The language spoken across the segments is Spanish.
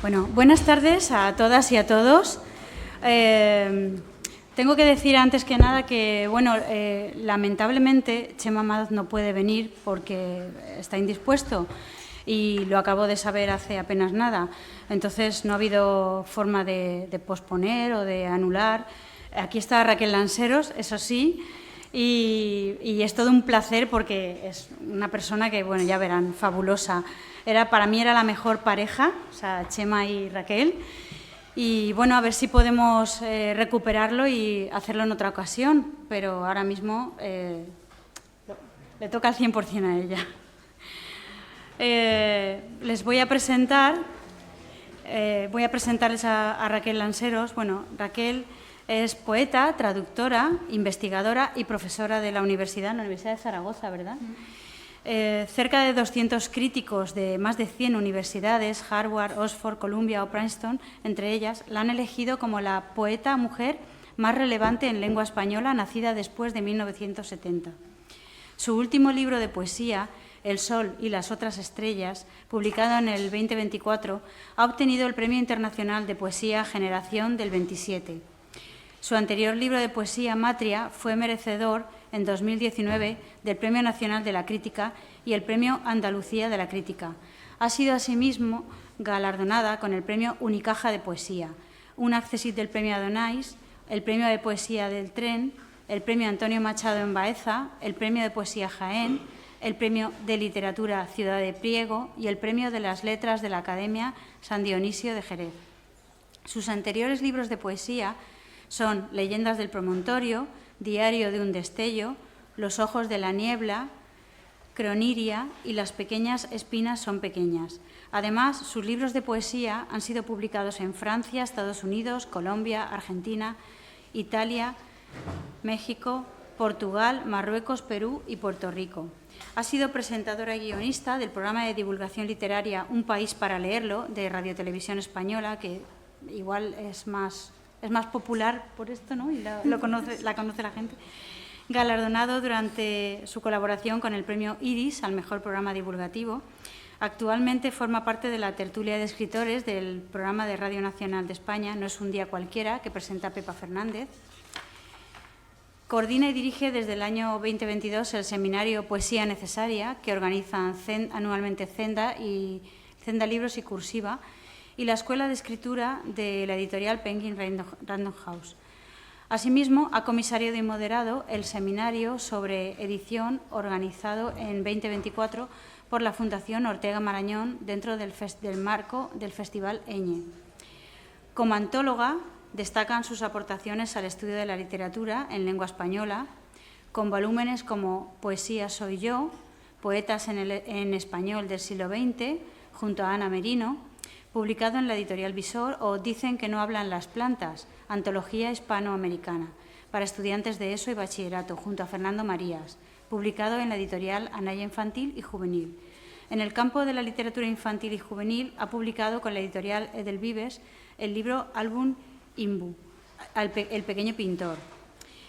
Bueno, buenas tardes a todas y a todos. Tengo que decir antes que nada que, bueno, lamentablemente Chema Amad no puede venir porque está indispuesto y lo acabo de saber hace apenas nada. Entonces no ha habido forma de posponer o de anular. Aquí está Raquel Lanseros, eso sí, y es todo un placer porque es una persona que, bueno, ya verán, fabulosa. Para mí era la mejor pareja, o sea, Chema y Raquel. Y bueno, a ver si podemos recuperarlo y hacerlo en otra ocasión, pero ahora mismo le toca al 100% a ella. Les voy a presentarles a Raquel Lanseros. Bueno, Raquel es poeta, traductora, investigadora y profesora de la Universidad de Zaragoza, ¿verdad? Cerca de 200 críticos de más de 100 universidades, Harvard, Oxford, Columbia o Princeton, entre ellas, la han elegido como la poeta mujer más relevante en lengua española nacida después de 1970. Su último libro de poesía, El Sol y las otras estrellas, publicado en el 2024, ha obtenido el Premio Internacional de Poesía Generación del 27. Su anterior libro de poesía, Matria, fue merecedor en 2019 del Premio Nacional de la Crítica y el Premio Andalucía de la Crítica. Ha sido asimismo galardonada con el Premio Unicaja de Poesía, un accessit del Premio Adonais, el Premio de Poesía del Tren, el Premio Antonio Machado en Baeza, el Premio de Poesía Jaén, el Premio de Literatura Ciudad de Priego y el Premio de las Letras de la Academia San Dionisio de Jerez. Sus anteriores libros de poesía son Leyendas del Promontorio, Diario de un destello, Los ojos de la niebla, Croniria y Las pequeñas espinas son pequeñas. Además, sus libros de poesía han sido publicados en Francia, Estados Unidos, Colombia, Argentina, Italia, México, Portugal, Marruecos, Perú y Puerto Rico. Ha sido presentadora y guionista del programa de divulgación literaria Un país para leerlo, de Radio Televisión Española, que igual es más popular por esto, ¿no? Y la conoce la gente. Galardonado durante su colaboración con el Premio Iris al mejor programa divulgativo. Actualmente forma parte de la tertulia de escritores del programa de Radio Nacional de España, No es un día cualquiera, que presenta Pepa Fernández. Coordina y dirige desde el año 2022 el seminario Poesía Necesaria, que organizan anualmente Zenda Libros y Cursiva, y la Escuela de Escritura de la editorial Penguin Random House. Asimismo, ha comisariado y moderado el seminario sobre edición organizado en 2024 por la Fundación Ortega Marañón dentro del marco del Festival Eñe. Como antóloga, destacan sus aportaciones al estudio de la literatura en lengua española, con volúmenes como Poesía soy yo, Poetas en español del siglo XX, junto a Ana Merino, publicado en la editorial Visor, o Dicen que no hablan las plantas, antología hispanoamericana, para estudiantes de ESO y bachillerato, junto a Fernando Marías, publicado en la editorial Anaya Infantil y Juvenil. En el campo de la literatura infantil y juvenil ha publicado con la editorial Edelvives el libro Álbum Imbu, El pequeño pintor.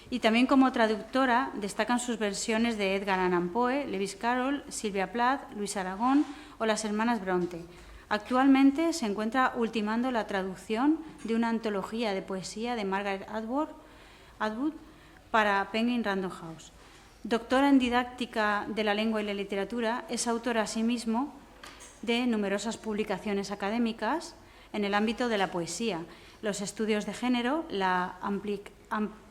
Y también como traductora destacan sus versiones de Edgar Allan Poe, Lewis Carroll, Sylvia Plath, Luis Aragón o las hermanas Bronte. Actualmente se encuentra ultimando la traducción de una antología de poesía de Margaret Atwood para Penguin Random House. Doctora en didáctica de la lengua y la literatura, es autora asimismo de numerosas publicaciones académicas en el ámbito de la poesía, los estudios de género, la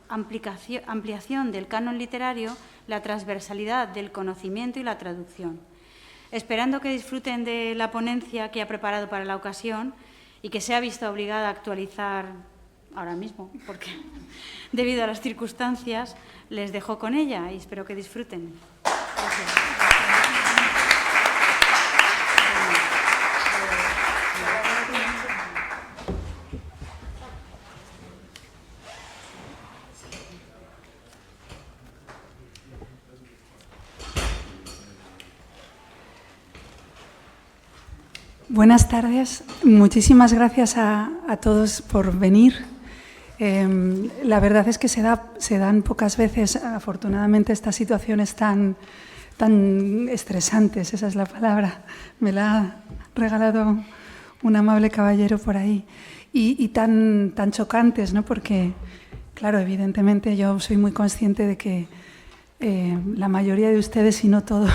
ampliación del canon literario, la transversalidad del conocimiento y la traducción. Esperando que disfruten de la ponencia que ha preparado para la ocasión y que se ha visto obligada a actualizar ahora mismo, porque debido a las circunstancias les dejo con ella y espero que disfruten. Gracias. Buenas tardes. Muchísimas gracias a todos por venir. La verdad es que se dan pocas veces, afortunadamente, estas situaciones tan estresantes, esa es la palabra. Me la ha regalado un amable caballero por ahí. Y tan chocantes, ¿no? Porque, claro, evidentemente yo soy muy consciente de que la mayoría de ustedes, si no todos,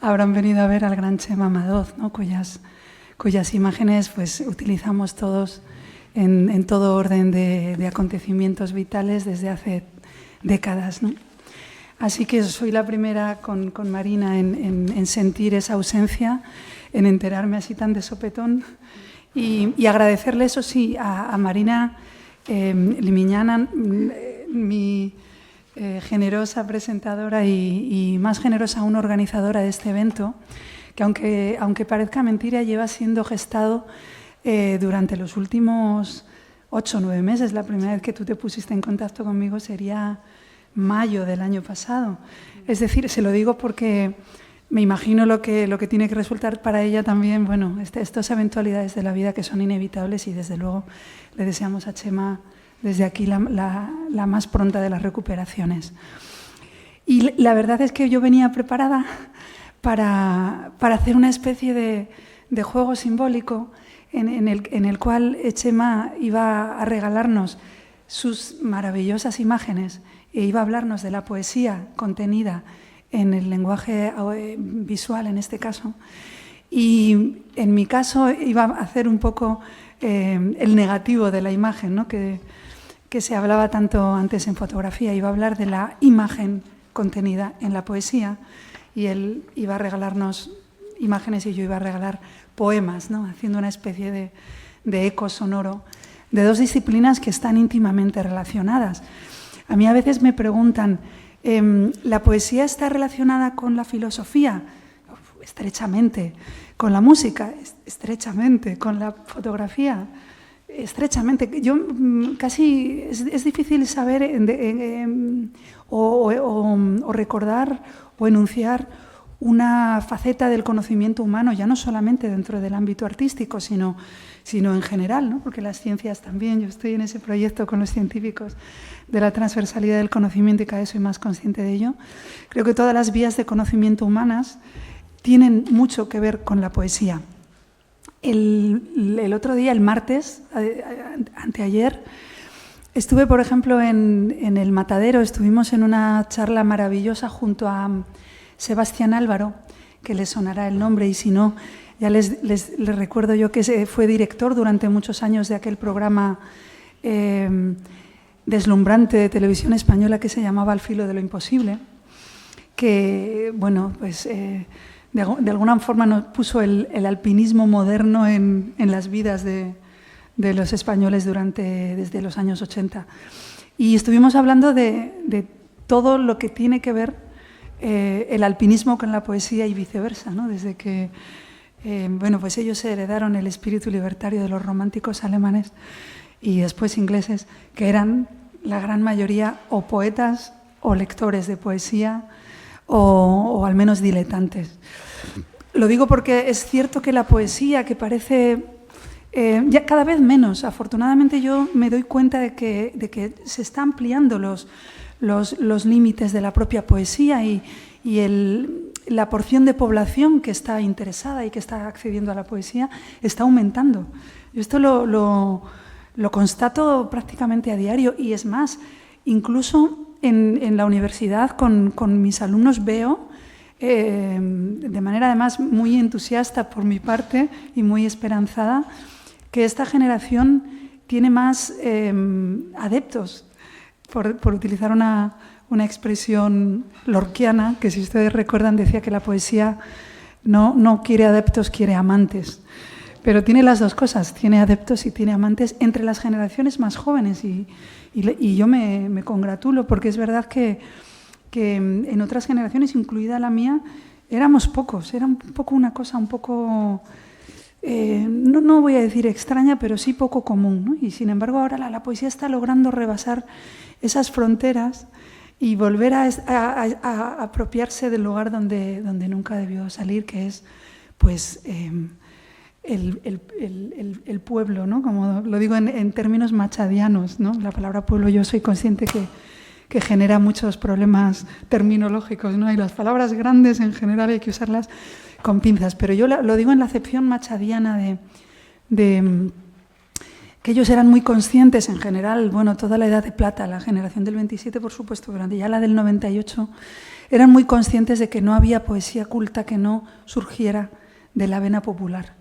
habrán venido a ver al gran Chema Madoz, ¿no? Cuyas imágenes pues, utilizamos todos en todo orden de acontecimientos vitales desde hace décadas, ¿no? Así que soy la primera con Marina en sentir esa ausencia, en enterarme así tan de sopetón y agradecerle, eso sí, a Marina Limiñana, mi generosa presentadora y más generosa aún organizadora de este evento, que aunque parezca mentira, lleva siendo gestado durante los últimos 8 o 9 meses. La primera vez que tú te pusiste en contacto conmigo sería mayo del año pasado. Es decir, se lo digo porque me imagino lo que tiene que resultar para ella también, bueno, estas eventualidades de la vida que son inevitables, y desde luego le deseamos a Chema desde aquí la más pronta de las recuperaciones. Y la verdad es que yo venía preparada para hacer una especie de juego simbólico en el cual Chema iba a regalarnos sus maravillosas imágenes e iba a hablarnos de la poesía contenida en el lenguaje visual, en este caso. Y en mi caso iba a hacer un poco el negativo de la imagen, ¿no? que se hablaba tanto antes en fotografía. Iba a hablar de la imagen contenida en la poesía, y él iba a regalarnos imágenes y yo iba a regalar poemas, ¿no? Haciendo una especie de eco sonoro de dos disciplinas que están íntimamente relacionadas. A mí a veces me preguntan, ¿la poesía está relacionada con la filosofía? Estrechamente. ¿Con la música? Estrechamente. ¿Con la fotografía? Estrechamente. Yo casi es difícil saber o recordar o enunciar una faceta del conocimiento humano, ya no solamente dentro del ámbito artístico, sino en general, ¿no? Porque las ciencias también, yo estoy en ese proyecto con los científicos de la transversalidad del conocimiento y cada vez soy más consciente de ello. Creo que todas las vías de conocimiento humanas tienen mucho que ver con la poesía. El otro día, el martes, anteayer, estuve, por ejemplo, en el Matadero, estuvimos en una charla maravillosa junto a Sebastián Álvaro, que les sonará el nombre, y si no, ya les recuerdo yo que fue director durante muchos años de aquel programa deslumbrante de televisión española que se llamaba Al filo de lo imposible, que, bueno, pues de alguna forma nos puso el alpinismo moderno en las vidas de los españoles desde los años 80. Y estuvimos hablando de todo lo que tiene que ver el alpinismo con la poesía y viceversa, ¿no? Desde que bueno, pues ellos heredaron el espíritu libertario de los románticos alemanes y después ingleses, que eran la gran mayoría o poetas o lectores de poesía o al menos diletantes. Lo digo porque es cierto que la poesía, que parece ya cada vez menos, afortunadamente yo me doy cuenta de que se están ampliando los límites de la propia poesía y la porción de población que está interesada y que está accediendo a la poesía está aumentando. Yo esto lo constato prácticamente a diario, y es más, incluso en la universidad con mis alumnos veo, de manera además muy entusiasta por mi parte y muy esperanzada, que esta generación tiene más adeptos, por utilizar una expresión lorquiana, que si ustedes recuerdan decía que la poesía no quiere adeptos, quiere amantes. Pero tiene las dos cosas, tiene adeptos y tiene amantes entre las generaciones más jóvenes, y yo me congratulo, porque es verdad que en otras generaciones, incluida la mía, éramos pocos, era un poco una cosa un poco, no voy a decir extraña, pero sí poco común, ¿no? Y sin embargo ahora la poesía está logrando rebasar esas fronteras y volver a apropiarse del lugar donde nunca debió salir, que es pues el pueblo, ¿no? Como lo digo en términos machadianos, ¿no? La palabra pueblo, yo soy consciente que genera muchos problemas terminológicos, ¿no? Y las palabras grandes en general hay que usarlas con pinzas, pero yo lo digo en la acepción machadiana que ellos eran muy conscientes en general, bueno, toda la edad de plata, la generación del 27 por supuesto, pero ya la del 98, eran muy conscientes de que no había poesía culta que no surgiera de la vena popular.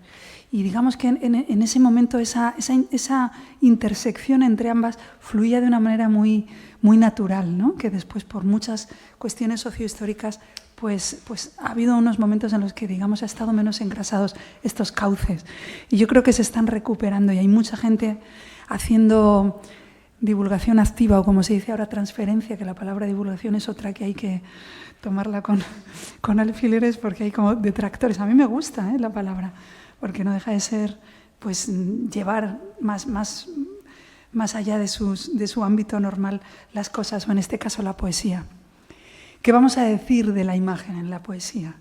Y digamos que en ese momento esa intersección entre ambas fluía de una manera muy, muy natural, ¿no? Que después, por muchas cuestiones sociohistóricas, pues ha habido unos momentos en los que, digamos, ha estado menos engrasados estos cauces. Y yo creo que se están recuperando y hay mucha gente haciendo divulgación activa, o como se dice ahora, transferencia, que la palabra divulgación es otra que hay que tomarla con alfileres porque hay como detractores. A mí me gusta la palabra, porque no deja de ser pues llevar más allá de su ámbito normal las cosas, o en este caso la poesía. ¿Qué vamos a decir de la imagen en la poesía?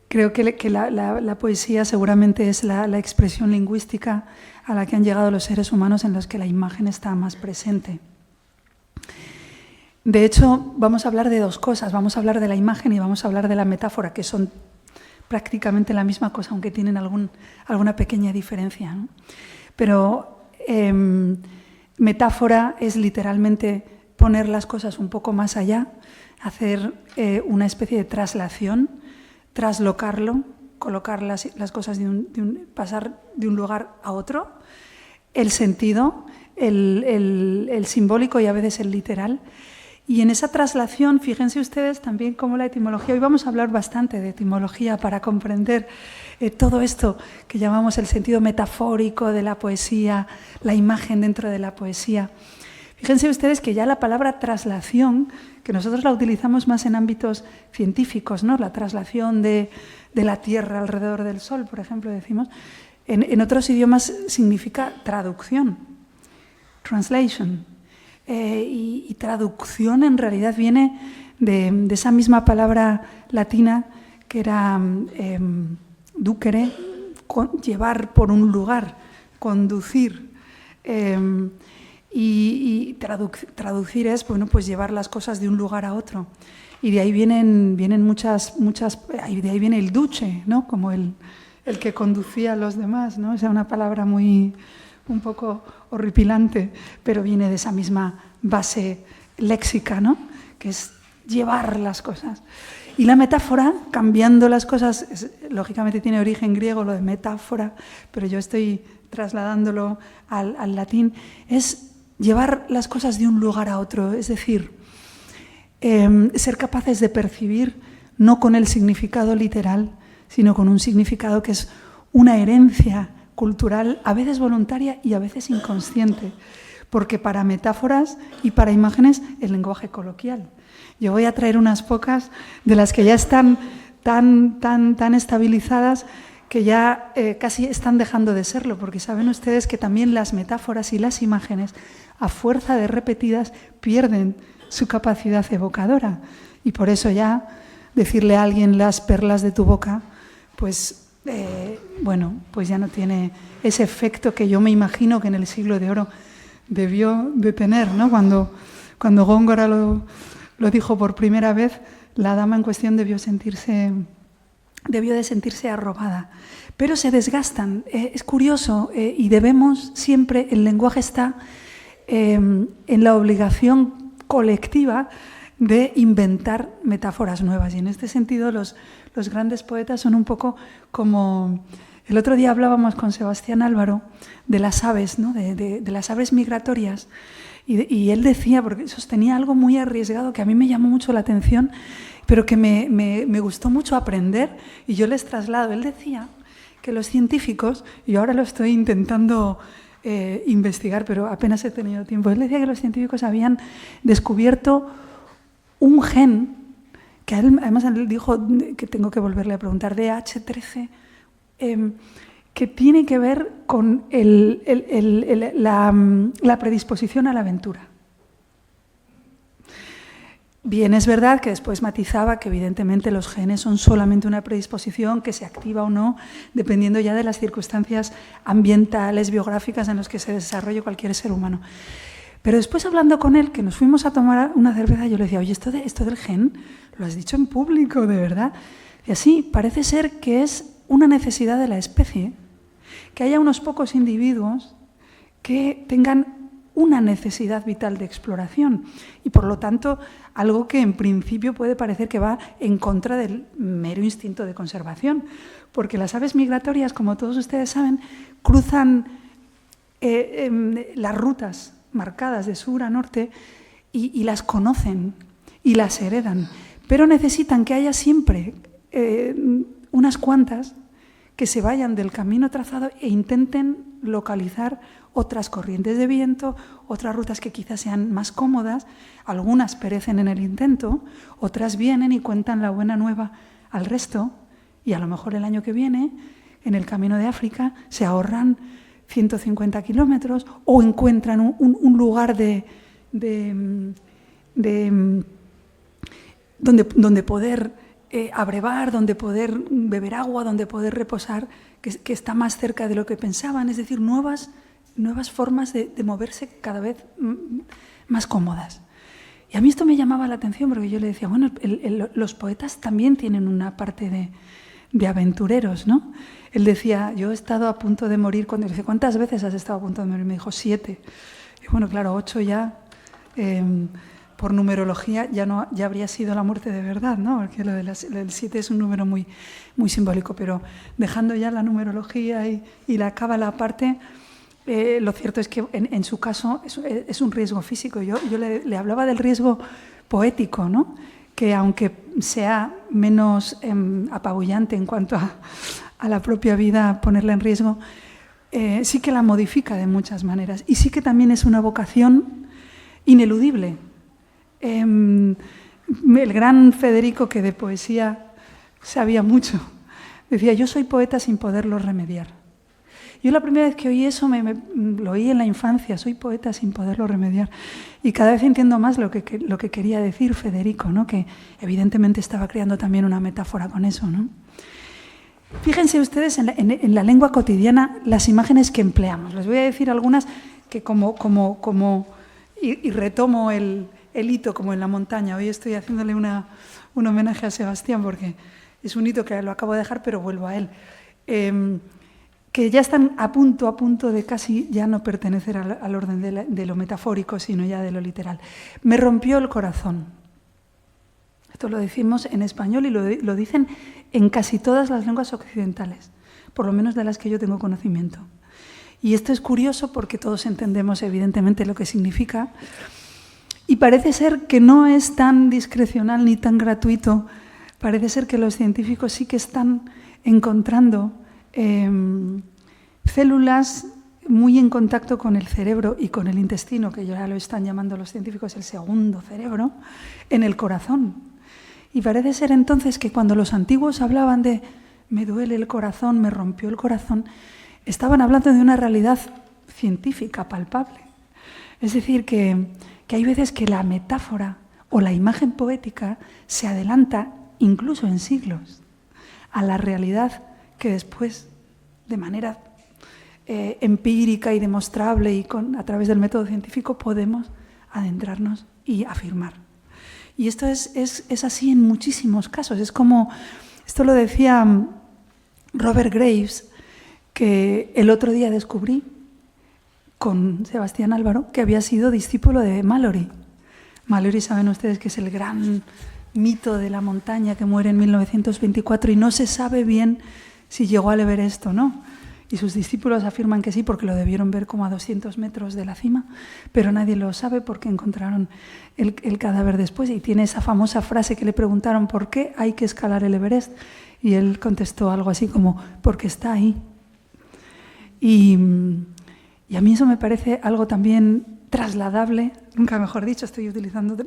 Creo que la poesía seguramente es la expresión lingüística a la que han llegado los seres humanos en los que la imagen está más presente. De hecho, vamos a hablar de dos cosas. Vamos a hablar de la imagen y vamos a hablar de la metáfora, que son prácticamente la misma cosa, aunque tienen alguna pequeña diferencia, ¿no? Pero metáfora es literalmente poner las cosas un poco más allá, hacer una especie de traslación, traslocarlo, colocar las cosas pasar de un lugar a otro, el sentido, el simbólico y a veces el literal. Y en esa traslación, fíjense ustedes también cómo la etimología, hoy vamos a hablar bastante de etimología para comprender todo esto que llamamos el sentido metafórico de la poesía, la imagen dentro de la poesía. Fíjense ustedes que ya la palabra traslación, que nosotros la utilizamos más en ámbitos científicos, ¿no? La traslación de la Tierra alrededor del Sol, por ejemplo, decimos, en otros idiomas significa traducción, translation. Y traducción en realidad viene de esa misma palabra latina que era ducere, llevar por un lugar, conducir. Y traducir es, bueno, pues llevar las cosas de un lugar a otro. Y de ahí vienen muchas, de ahí viene el duce, ¿no? Como el que conducía a los demás, ¿no? Es una palabra un poco horripilante, pero viene de esa misma base léxica, ¿no? Que es llevar las cosas. Y la metáfora, cambiando las cosas, lógicamente tiene origen griego lo de metáfora, pero yo estoy trasladándolo al latín, es llevar las cosas de un lugar a otro, es decir, ser capaces de percibir no con el significado literal, sino con un significado que es una herencia cultural, a veces voluntaria y a veces inconsciente, porque para metáforas y para imágenes el lenguaje coloquial. Yo voy a traer unas pocas de las que ya están tan estabilizadas que ya casi están dejando de serlo, porque saben ustedes que también las metáforas y las imágenes, a fuerza de repetidas, pierden su capacidad evocadora. Y por eso ya decirle a alguien las perlas de tu boca, pues pues ya no tiene ese efecto que yo me imagino que en el siglo de oro debió de tener, ¿no? Cuando Góngora lo dijo por primera vez, la dama en cuestión debió de sentirse arrobada. Pero se desgastan, es curioso, y debemos siempre, el lenguaje está en la obligación colectiva de inventar metáforas nuevas. Y en este sentido los grandes poetas son un poco como... El otro día hablábamos con Sebastián Álvaro de las aves, ¿no? de las aves migratorias, y él decía, porque sostenía algo muy arriesgado que a mí me llamó mucho la atención, pero que me gustó mucho aprender, y yo les traslado. Él decía que los científicos, y ahora lo estoy intentando investigar, pero apenas he tenido tiempo, él decía que los científicos habían descubierto un gen, que además él dijo que tengo que volverle a preguntar, DH13, que tiene que ver con la predisposición a la aventura. Bien, es verdad que después matizaba que evidentemente los genes son solamente una predisposición que se activa o no, dependiendo ya de las circunstancias ambientales, biográficas en las que se desarrolle cualquier ser humano. Pero después, hablando con él, que nos fuimos a tomar una cerveza, yo le decía, oye, esto del gen, lo has dicho en público, ¿de verdad? Y así, parece ser que es una necesidad de la especie, que haya unos pocos individuos que tengan una necesidad vital de exploración y, por lo tanto, algo que en principio puede parecer que va en contra del mero instinto de conservación, porque las aves migratorias, como todos ustedes saben, cruzan las rutas marcadas de sur a norte y las conocen y las heredan, pero necesitan que haya siempre unas cuantas que se vayan del camino trazado e intenten localizar otras corrientes de viento, otras rutas que quizás sean más cómodas. Algunas perecen en el intento, otras vienen y cuentan la buena nueva al resto, y a lo mejor el año que viene, en el Camino de África, se ahorran 150 kilómetros o encuentran un lugar donde poder abrevar, donde poder beber agua, donde poder reposar, que está más cerca de lo que pensaban. Es decir, nuevas formas de moverse cada vez más cómodas. Y a mí esto me llamaba la atención porque yo le decía, bueno, los poetas también tienen una parte de aventureros, ¿no? Él decía, yo he estado a punto de morir, cuando le dije, ¿cuántas veces has estado a punto de morir? Me dijo, 7. Y bueno, claro, 8 ya, por numerología, ya habría sido la muerte de verdad, ¿no? Porque lo del 7 es un número muy, muy simbólico, pero dejando ya la numerología y la cábala aparte, lo cierto es que en su caso es un riesgo físico. Yo le hablaba del riesgo poético, ¿no? Que aunque sea menos apabullante en cuanto a la propia vida, ponerla en riesgo, sí que la modifica de muchas maneras. Y sí que también es una vocación ineludible. El gran Federico, que de poesía sabía mucho, decía, yo soy poeta sin poderlo remediar. Yo la primera vez que oí eso lo oí en la infancia, soy poeta sin poderlo remediar. Y cada vez entiendo más lo que quería decir Federico, ¿no? Que evidentemente estaba creando también una metáfora con eso, ¿no? Fíjense ustedes en la lengua cotidiana las imágenes que empleamos. Les voy a decir algunas que y retomo el hito como en la montaña. Hoy estoy haciéndole un homenaje a Sebastián porque es un hito que lo acabo de dejar, pero vuelvo a él. Que ya están a punto de casi ya no pertenecer al orden de lo metafórico, sino ya de lo literal. Me rompió el corazón. Esto lo decimos en español y lo dicen en casi todas las lenguas occidentales, por lo menos de las que yo tengo conocimiento. Y esto es curioso porque todos entendemos evidentemente lo que significa y parece ser que no es tan discrecional ni tan gratuito. Parece ser que los científicos sí que están encontrando células muy en contacto con el cerebro y con el intestino, que ya lo están llamando los científicos el segundo cerebro, en el corazón. Y parece ser entonces que cuando los antiguos hablaban de me duele el corazón, me rompió el corazón, estaban hablando de una realidad científica, palpable. Es decir, que hay veces que la metáfora o la imagen poética se adelanta, incluso en siglos, a la realidad que después, de manera empírica y demostrable y a través del método científico, podemos adentrarnos y afirmar. Y esto es así en muchísimos casos. Es como, esto lo decía Robert Graves, que el otro día descubrí con Sebastián Álvaro, que había sido discípulo de Mallory. Mallory, saben ustedes que es el gran mito de la montaña que muere en 1924 y no se sabe bien si llegó al Everest o no. Y sus discípulos afirman que sí, porque lo debieron ver como a 200 metros de la cima, pero nadie lo sabe porque encontraron el cadáver después. Y tiene esa famosa frase que le preguntaron ¿por qué hay que escalar el Everest? Y él contestó algo así como porque está ahí. Y a mí eso me parece algo también trasladable, nunca mejor dicho, estoy utilizando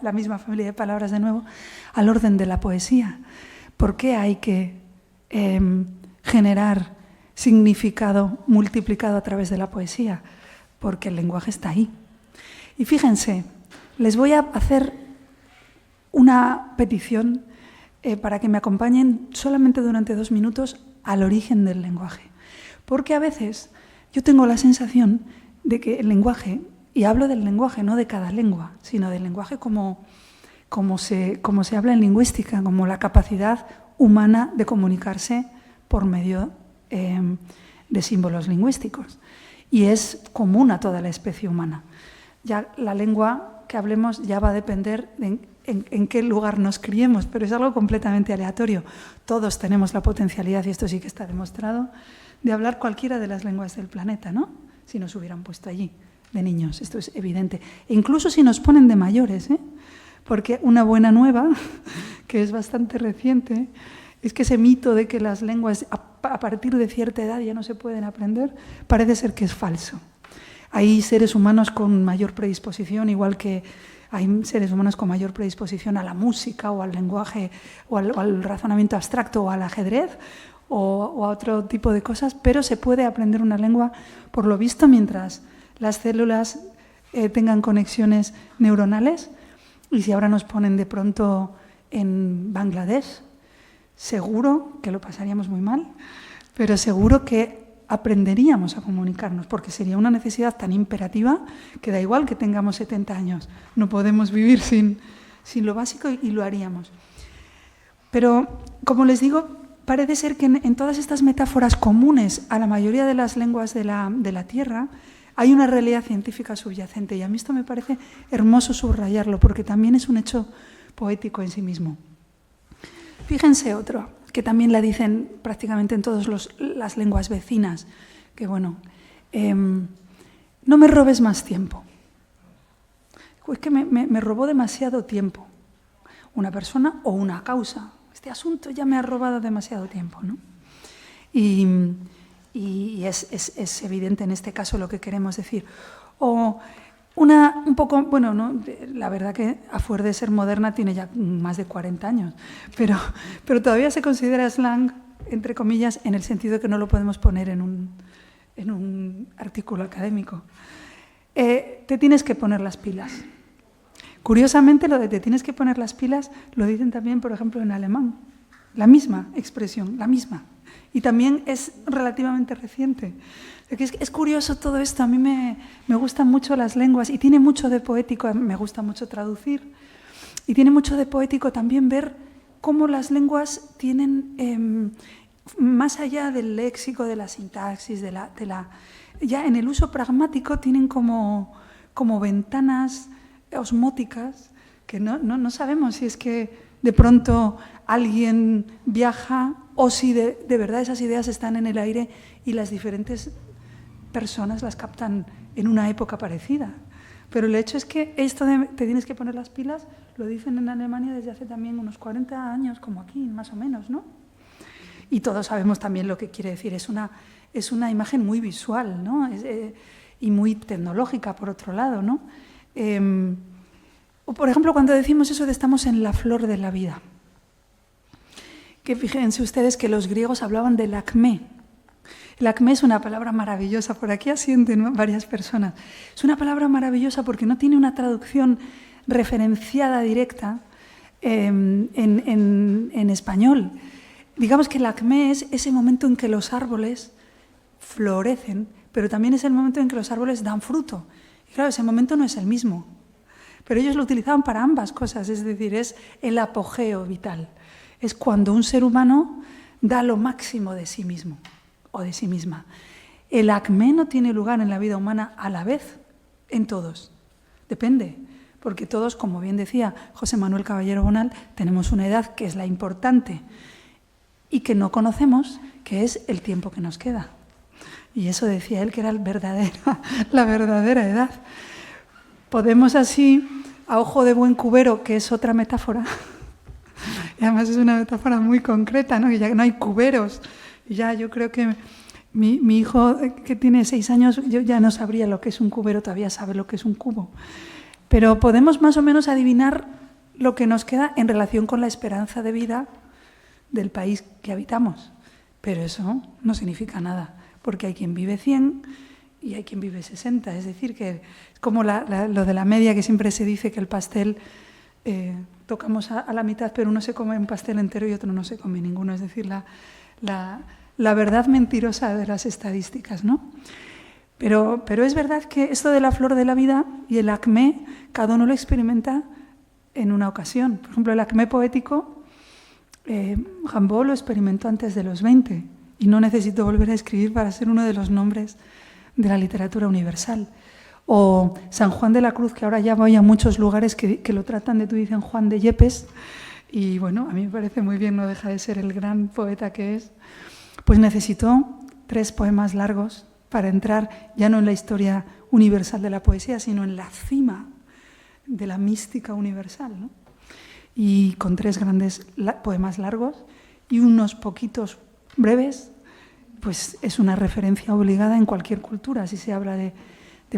la misma familia de palabras de nuevo, al orden de la poesía. ¿Por qué hay que generar significado multiplicado a través de la poesía? Porque el lenguaje está ahí. Y fíjense, les voy a hacer una petición para que me acompañen solamente durante 2 minutos al origen del lenguaje. Porque a veces yo tengo la sensación de que el lenguaje, y hablo del lenguaje no de cada lengua, sino del lenguaje como se habla en lingüística, como la capacidad humana de comunicarse por medio de símbolos lingüísticos. Y es común a toda la especie humana. Ya la lengua que hablemos ya va a depender de en qué lugar nos criemos, pero es algo completamente aleatorio. Todos tenemos la potencialidad, y esto sí que está demostrado, de hablar cualquiera de las lenguas del planeta, ¿no? Si nos hubieran puesto allí de niños, esto es evidente. E incluso si nos ponen de mayores, ¿eh? Porque una buena nueva, que es bastante reciente, es que ese mito de que las lenguas a partir de cierta edad ya no se pueden aprender, parece ser que es falso. Hay seres humanos con mayor predisposición, igual que hay seres humanos con mayor predisposición a la música o al lenguaje o al razonamiento abstracto o al ajedrez o a otro tipo de cosas, pero se puede aprender una lengua, por lo visto, mientras las células tengan conexiones neuronales. Y si ahora nos ponen de pronto en Bangladesh, seguro que lo pasaríamos muy mal, pero seguro que aprenderíamos a comunicarnos, porque sería una necesidad tan imperativa que da igual que tengamos 70 años, no podemos vivir sin lo básico y lo haríamos. Pero, como les digo, parece ser que en todas estas metáforas comunes a la mayoría de las lenguas de la Tierra hay una realidad científica subyacente, y a mí esto me parece hermoso subrayarlo, porque también es un hecho poético en sí mismo. Fíjense otro, que también la dicen prácticamente en todas las lenguas vecinas, que bueno, no me robes más tiempo. Es que me robó demasiado tiempo una persona o una causa. Este asunto ya me ha robado demasiado tiempo, ¿no? Y es evidente en este caso lo que queremos decir. O un poco, bueno, ¿no? La verdad que a fuer de ser moderna tiene ya más de 40 años, pero todavía se considera slang, entre comillas, en el sentido de que no lo podemos poner en un artículo académico. Te tienes que poner las pilas. Curiosamente, lo de te tienes que poner las pilas lo dicen también, por ejemplo, en alemán. La misma expresión, la misma. Y también es relativamente reciente. Es curioso todo esto, a mí me gustan mucho las lenguas y tiene mucho de poético, me gusta mucho traducir, y tiene mucho de poético también ver cómo las lenguas tienen, más allá del léxico, de la sintaxis, ya en el uso pragmático tienen como ventanas osmóticas que no sabemos si es que de pronto alguien viaja o si de verdad esas ideas están en el aire y las diferentes personas las captan en una época parecida. Pero el hecho es que esto de te tienes que poner las pilas lo dicen en Alemania desde hace también unos 40 años, como aquí, más o menos, ¿no? Y todos sabemos también lo que quiere decir. Es una imagen muy visual, ¿no? Y muy tecnológica, por otro lado, ¿no? O, por ejemplo, cuando decimos eso de estamos en la flor de la vida. Que fíjense ustedes que los griegos hablaban del acmé. El acmé es una palabra maravillosa, por aquí asienten varias personas. Es una palabra maravillosa porque no tiene una traducción referenciada directa en español. Digamos que el acmé es ese momento en que los árboles florecen, pero también es el momento en que los árboles dan fruto. Y claro, ese momento no es el mismo. Pero ellos lo utilizaban para ambas cosas, es decir, es el apogeo vital. Es cuando un ser humano da lo máximo de sí mismo o de sí misma. El acmé no tiene lugar en la vida humana a la vez en todos. Depende, porque todos, como bien decía José Manuel Caballero Bonal, tenemos una edad que es la importante y que no conocemos, que es el tiempo que nos queda. Y eso decía él que era la verdadera edad. Podemos así, a ojo de buen cubero, que es otra metáfora, y además es una metáfora muy concreta, ¿no? Que ya no hay cuberos. Ya yo creo que mi hijo, que tiene 6 años, yo ya no sabría lo que es un cubero, todavía sabe lo que es un cubo. Pero podemos más o menos adivinar lo que nos queda en relación con la esperanza de vida del país que habitamos. Pero eso no significa nada, porque hay quien vive 100 y hay quien vive 60. Es decir, que es como lo de la media, que siempre se dice que el pastel tocamos a la mitad, pero uno se come un pastel entero y otro no se come ninguno. Es decir, la verdad mentirosa de las estadísticas, ¿no? Pero es verdad que esto de la flor de la vida y el acmé, cada uno lo experimenta en una ocasión. Por ejemplo, el acmé poético, Rimbaud lo experimentó antes de los 20 y no necesito volver a escribir para ser uno de los nombres de la literatura universal. O San Juan de la Cruz, que ahora ya voy a muchos lugares que lo tratan de, tú dicen Juan de Yepes, y bueno, a mí me parece muy bien, no deja de ser el gran poeta que es. Pues necesitó 3 poemas largos para entrar ya no en la historia universal de la poesía, sino en la cima de la mística universal, ¿no? Y con 3 grandes poemas largos y unos poquitos breves, pues es una referencia obligada en cualquier cultura, si se habla de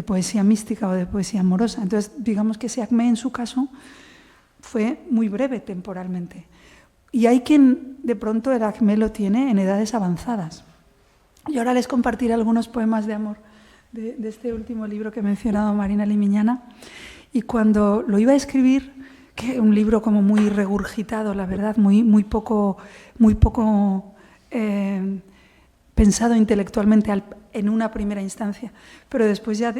poesía mística o de poesía amorosa. Entonces, digamos que ese Acmé, en su caso, fue muy breve temporalmente. Y hay quien, de pronto, el Acmé lo tiene en edades avanzadas. Y ahora les compartiré algunos poemas de amor de este último libro que he mencionado, Marina Limiñana. Y cuando lo iba a escribir, que un libro como muy regurgitado, la verdad, muy poco pensado intelectualmente en una primera instancia, pero después ya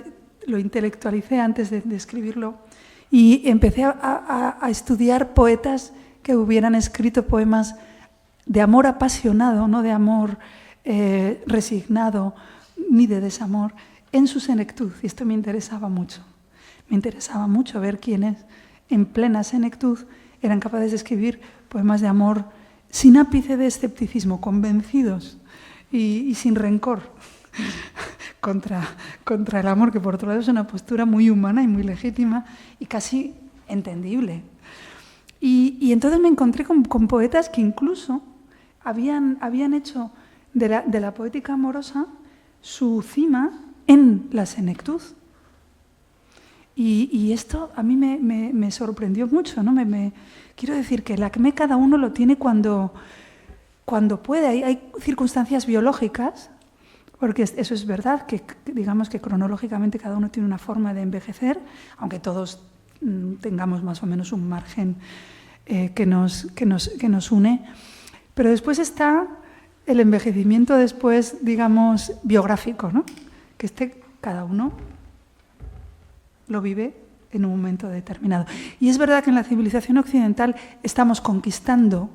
lo intelectualicé antes de escribirlo y empecé a estudiar poetas que hubieran escrito poemas de amor apasionado, no de amor resignado ni de desamor, en su senectud. Y esto me interesaba mucho. Me interesaba mucho ver quiénes en plena senectud eran capaces de escribir poemas de amor sin ápice de escepticismo, convencidos y sin rencor contra el amor, que por otro lado es una postura muy humana y muy legítima y casi entendible. Y entonces me encontré con poetas que incluso habían hecho de la poética amorosa su cima en la senectud. Y esto a mí me sorprendió mucho, ¿no? Quiero decir que el Acmé cada uno lo tiene cuando puede. Hay circunstancias biológicas, porque eso es verdad, que digamos que cronológicamente cada uno tiene una forma de envejecer, aunque todos tengamos más o menos un margen que nos une. Pero después está el envejecimiento después, digamos, biográfico, ¿no? Que cada uno lo vive en un momento determinado. Y es verdad que en la civilización occidental estamos conquistando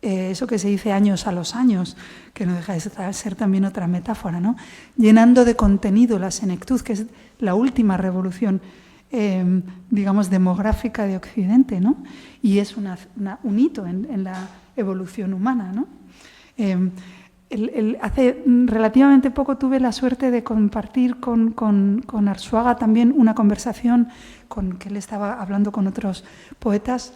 eso que se dice años a los años, que no deja de ser también otra metáfora, ¿no? Llenando de contenido la senectud, que es la última revolución, digamos, demográfica de Occidente, ¿no? Y es un hito en la evolución humana, ¿no? Hace relativamente poco tuve la suerte de compartir con Arzuaga también una conversación que él estaba hablando con otros poetas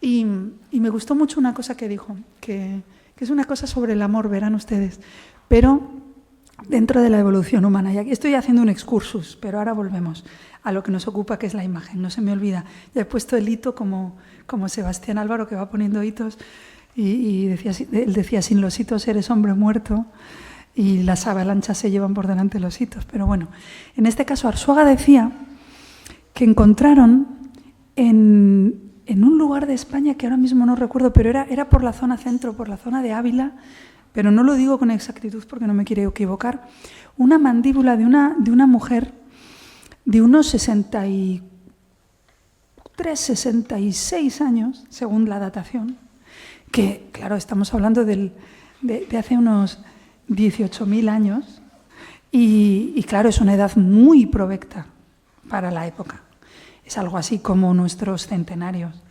y me gustó mucho una cosa que dijo, que es una cosa sobre el amor, verán ustedes, pero dentro de la evolución humana. Y aquí estoy haciendo un excursus, pero ahora volvemos a lo que nos ocupa, que es la imagen. No se me olvida. Ya he puesto el hito como Sebastián Álvaro, que va poniendo hitos. Y él decía, sin los hitos eres hombre muerto y las avalanchas se llevan por delante los hitos. Pero bueno, en este caso Arzuaga decía que encontraron en un lugar de España que ahora mismo no recuerdo, pero era por la zona centro, por la zona de Ávila, pero no lo digo con exactitud porque no me quiero equivocar, una mandíbula de una mujer de unos 63, 66 años, según la datación, que, claro, estamos hablando de hace unos 18.000 años y, claro, es una edad muy provecta para la época. Es algo así como nuestros centenarios.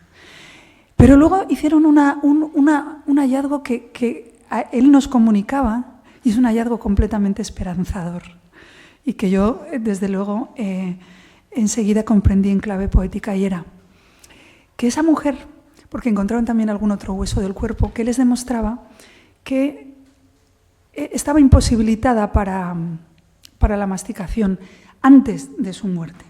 Pero luego hicieron un hallazgo que él nos comunicaba y es un hallazgo completamente esperanzador y que yo, desde luego, enseguida comprendí en clave poética, y era que esa mujer, porque encontraron también algún otro hueso del cuerpo, que les demostraba que estaba imposibilitada para la masticación antes de su muerte.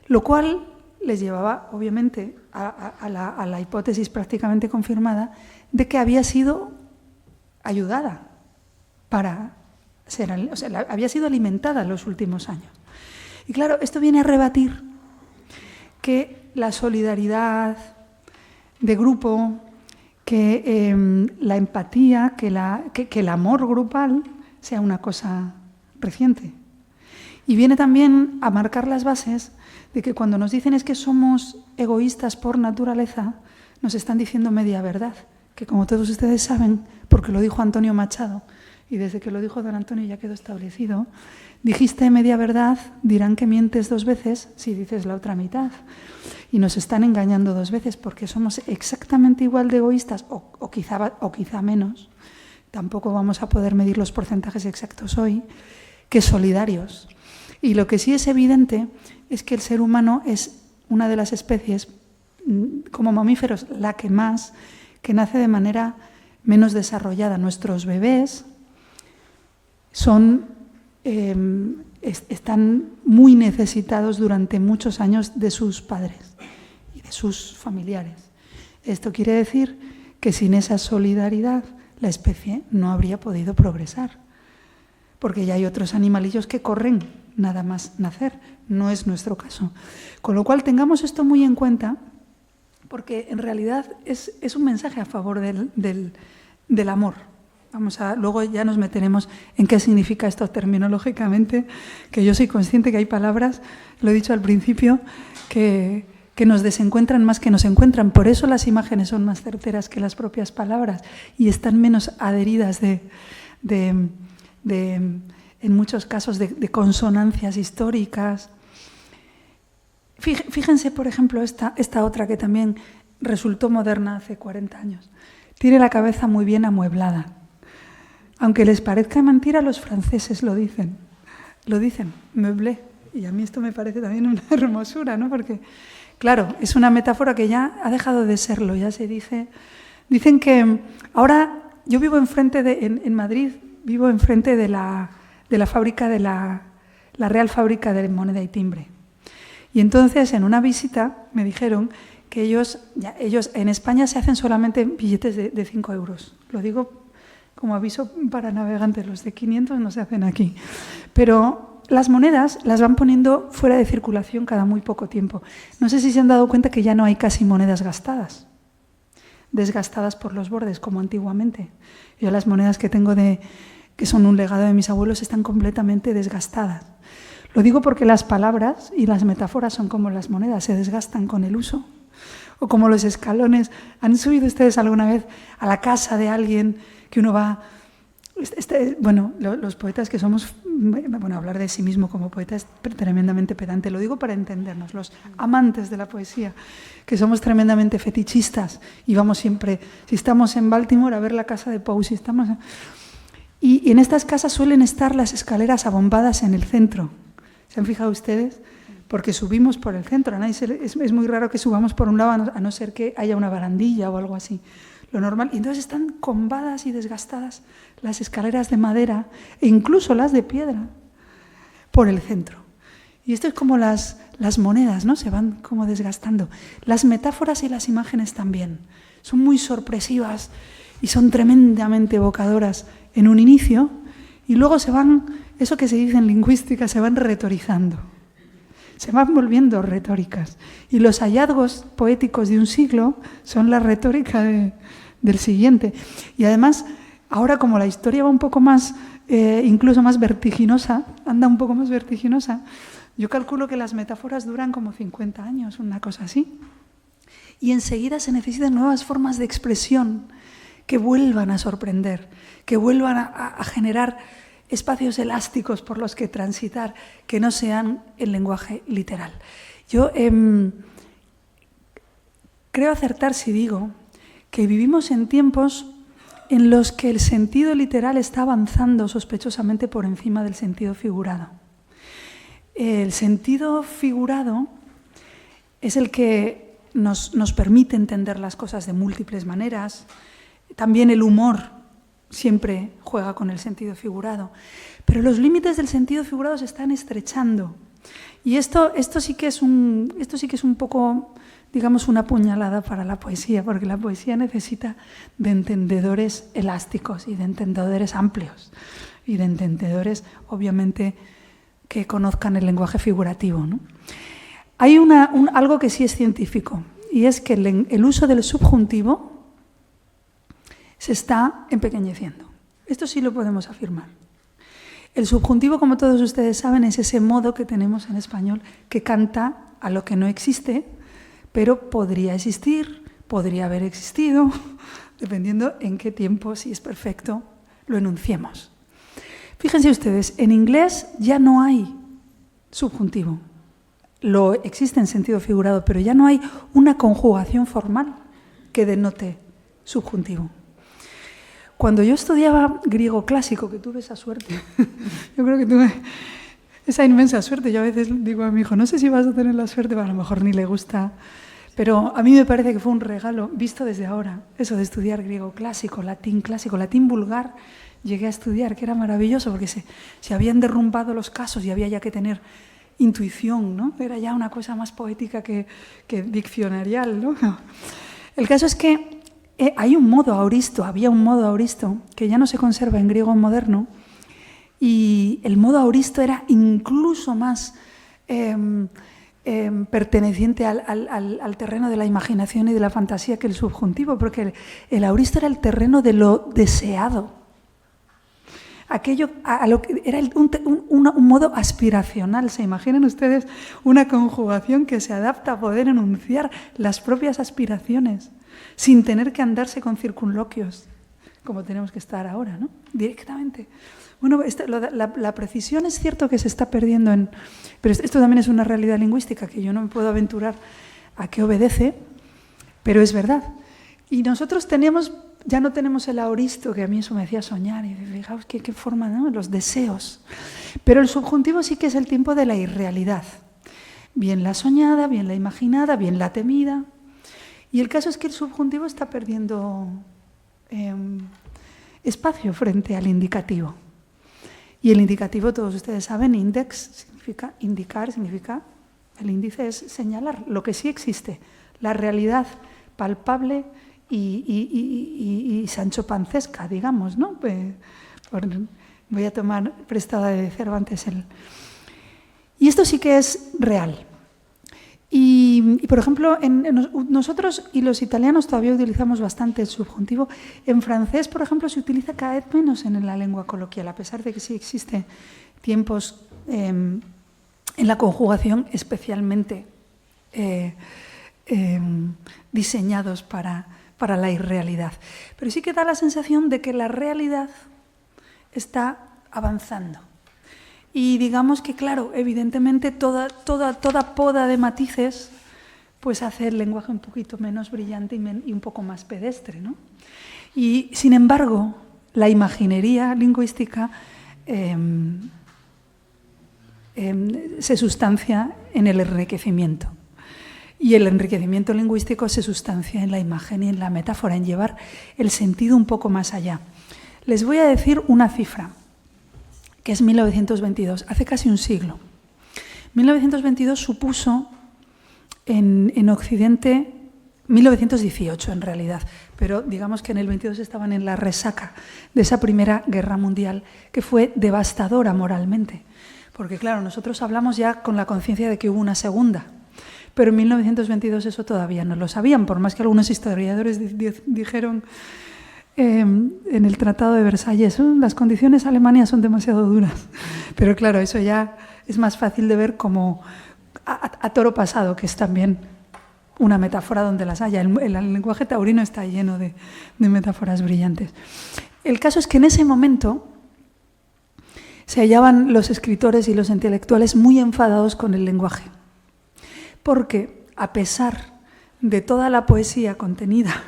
Lo cual les llevaba, obviamente, a la hipótesis prácticamente confirmada de que había sido ayudada para ser, o sea, había sido alimentada en los últimos años. Y claro, esto viene a rebatir que la solidaridad de grupo, que la empatía, que el amor grupal sea una cosa reciente. Y viene también a marcar las bases de que cuando nos dicen es que somos egoístas por naturaleza, nos están diciendo media verdad, que como todos ustedes saben, porque lo dijo Antonio Machado, y desde que lo dijo don Antonio ya quedó establecido. Dijiste media verdad, dirán que mientes 2 veces si dices la otra mitad. Y nos están engañando 2 veces porque somos exactamente igual de egoístas, o quizá menos, tampoco vamos a poder medir los porcentajes exactos hoy, que solidarios. Y lo que sí es evidente es que el ser humano es una de las especies, como mamíferos, la que más, que nace de manera menos desarrollada. Nuestros bebés están muy necesitados durante muchos años de sus padres y de sus familiares. Esto quiere decir que sin esa solidaridad la especie no habría podido progresar, porque ya hay otros animalillos que corren nada más nacer, no es nuestro caso. Con lo cual tengamos esto muy en cuenta, porque en realidad es un mensaje a favor del amor. Luego ya nos meteremos en qué significa esto terminológicamente, que yo soy consciente que hay palabras, lo he dicho al principio, que nos desencuentran más que nos encuentran. Por eso las imágenes son más certeras que las propias palabras y están menos adheridas en muchos casos de consonancias históricas. Fíjense, por ejemplo, esta otra que también resultó moderna hace 40 años. Tiene la cabeza muy bien amueblada. Aunque les parezca mentira, los franceses lo dicen, meublé. Y a mí esto me parece también una hermosura, ¿no? Porque, claro, es una metáfora que ya ha dejado de serlo, ya se dice. Dicen que ahora yo vivo en Madrid, vivo enfrente de la fábrica de la Real Fábrica de Moneda y Timbre. Y entonces, en una visita, me dijeron que ellos en España se hacen solamente billetes de 5 euros. Lo digo como aviso para navegantes, los de 500 no se hacen aquí. Pero las monedas las van poniendo fuera de circulación cada muy poco tiempo. No sé si se han dado cuenta que ya no hay casi monedas gastadas, desgastadas por los bordes, como antiguamente. Yo las monedas que tengo que son un legado de mis abuelos están completamente desgastadas. Lo digo porque las palabras y las metáforas son como las monedas, se desgastan con el uso. O como los escalones. ¿Han subido ustedes alguna vez a la casa de alguien que uno va? Los poetas que somos, hablar de sí mismo como poeta es tremendamente pedante. Lo digo para entendernos. Los amantes de la poesía, que somos tremendamente fetichistas y vamos siempre, si estamos en Baltimore, a ver la casa de Poe, y en estas casas suelen estar las escaleras abombadas en el centro. ¿Se han fijado ustedes? Porque subimos por el centro. Es muy raro que subamos por un lado, a no ser que haya una barandilla o algo así. Lo normal. Y entonces están combadas y desgastadas las escaleras de madera e incluso las de piedra por el centro. Y esto es como las monedas, ¿no? Se van como desgastando. Las metáforas y las imágenes también. Son muy sorpresivas y son tremendamente evocadoras en un inicio y luego se van, eso que se dice en lingüística, se van retorizando. Se van volviendo retóricas. Y los hallazgos poéticos de un siglo son la retórica del siguiente. Y además, ahora como la historia va un poco más, incluso más vertiginosa, anda un poco más vertiginosa, yo calculo que las metáforas duran como 50 años, una cosa así. Y enseguida se necesitan nuevas formas de expresión que vuelvan a sorprender, que vuelvan a generar espacios elásticos por los que transitar, que no sean el lenguaje literal. Yo creo acertar si digo que vivimos en tiempos en los que el sentido literal está avanzando sospechosamente por encima del sentido figurado. El sentido figurado es el que nos permite entender las cosas de múltiples maneras. También el humor siempre juega con el sentido figurado. Pero los límites del sentido figurado se están estrechando. Y esto sí que es un poco, digamos, una puñalada para la poesía, porque la poesía necesita de entendedores elásticos y de entendedores amplios y de entendedores, obviamente, que conozcan el lenguaje figurativo, ¿no? Hay algo que sí es científico, y es que el uso del subjuntivo se está empequeñeciendo. Esto sí lo podemos afirmar. El subjuntivo, como todos ustedes saben, es ese modo que tenemos en español que canta a lo que no existe, pero podría existir, podría haber existido, dependiendo en qué tiempo, si es perfecto, lo enunciemos. Fíjense ustedes, en inglés ya no hay subjuntivo. Lo existe en sentido figurado, pero ya no hay una conjugación formal que denote subjuntivo. Cuando yo estudiaba griego clásico, que tuve esa suerte, yo creo que tuve esa inmensa suerte. Yo a veces digo a mi hijo, no sé si vas a tener la suerte, a lo mejor ni le gusta, pero a mí me parece que fue un regalo, visto desde ahora, eso de estudiar griego clásico, latín vulgar, llegué a estudiar, que era maravilloso, porque se habían derrumbado los casos y había ya que tener intuición, ¿no? Era ya una cosa más poética que diccionarial, ¿no? El caso es que había un modo auristo, que ya no se conserva en griego moderno, y el modo auristo era incluso más perteneciente al terreno de la imaginación y de la fantasía que el subjuntivo, porque el auristo era el terreno de lo deseado. Aquello a lo que era un modo aspiracional. ¿Se imaginan ustedes una conjugación que se adapta a poder enunciar las propias aspiraciones sin tener que andarse con circunloquios, como tenemos que estar ahora, ¿no? Directamente. Bueno, la precisión es cierto que se está perdiendo pero esto también es una realidad lingüística que yo no me puedo aventurar a qué obedece, pero es verdad. Y nosotros ya no tenemos el auristo, que a mí eso me hacía soñar, y fijaos qué forma, ¿no? Los deseos. Pero el subjuntivo sí que es el tiempo de la irrealidad. Bien la soñada, bien la imaginada, bien la temida. Y el caso es que el subjuntivo está perdiendo espacio frente al indicativo. Y el indicativo, todos ustedes saben, index significa indicar, el índice es señalar lo que sí existe, la realidad palpable y sanchopancesca, digamos, ¿no? Voy a tomar prestada de Cervantes Y esto sí que es real. Y por ejemplo, nosotros y los italianos todavía utilizamos bastante el subjuntivo. En francés, por ejemplo, se utiliza cada vez menos en la lengua coloquial, a pesar de que sí existen tiempos en la conjugación especialmente diseñados para la irrealidad. Pero sí que da la sensación de que la realidad está avanzando. Y digamos que, claro, evidentemente toda poda de matices pues hace el lenguaje un poquito menos brillante y un poco más pedestre, ¿no? Y, sin embargo, la imaginería lingüística se sustancia en el enriquecimiento. Y el enriquecimiento lingüístico se sustancia en la imagen y en la metáfora, en llevar el sentido un poco más allá. Les voy a decir una cifra, que es 1922, hace casi un siglo. 1922 supuso en Occidente, 1918 en realidad, pero digamos que en el 22 estaban en la resaca de esa Primera Guerra Mundial, que fue devastadora moralmente. Porque claro, nosotros hablamos ya con la conciencia de que hubo una segunda, pero en 1922 eso todavía no lo sabían, por más que algunos historiadores dijeron en el Tratado de Versalles, las condiciones alemanas son demasiado duras. Pero claro, eso ya es más fácil de ver como a toro pasado, que es también una metáfora donde las haya. El lenguaje taurino está lleno de metáforas brillantes. El caso es que en ese momento se hallaban los escritores y los intelectuales muy enfadados con el lenguaje, porque a pesar de toda la poesía contenida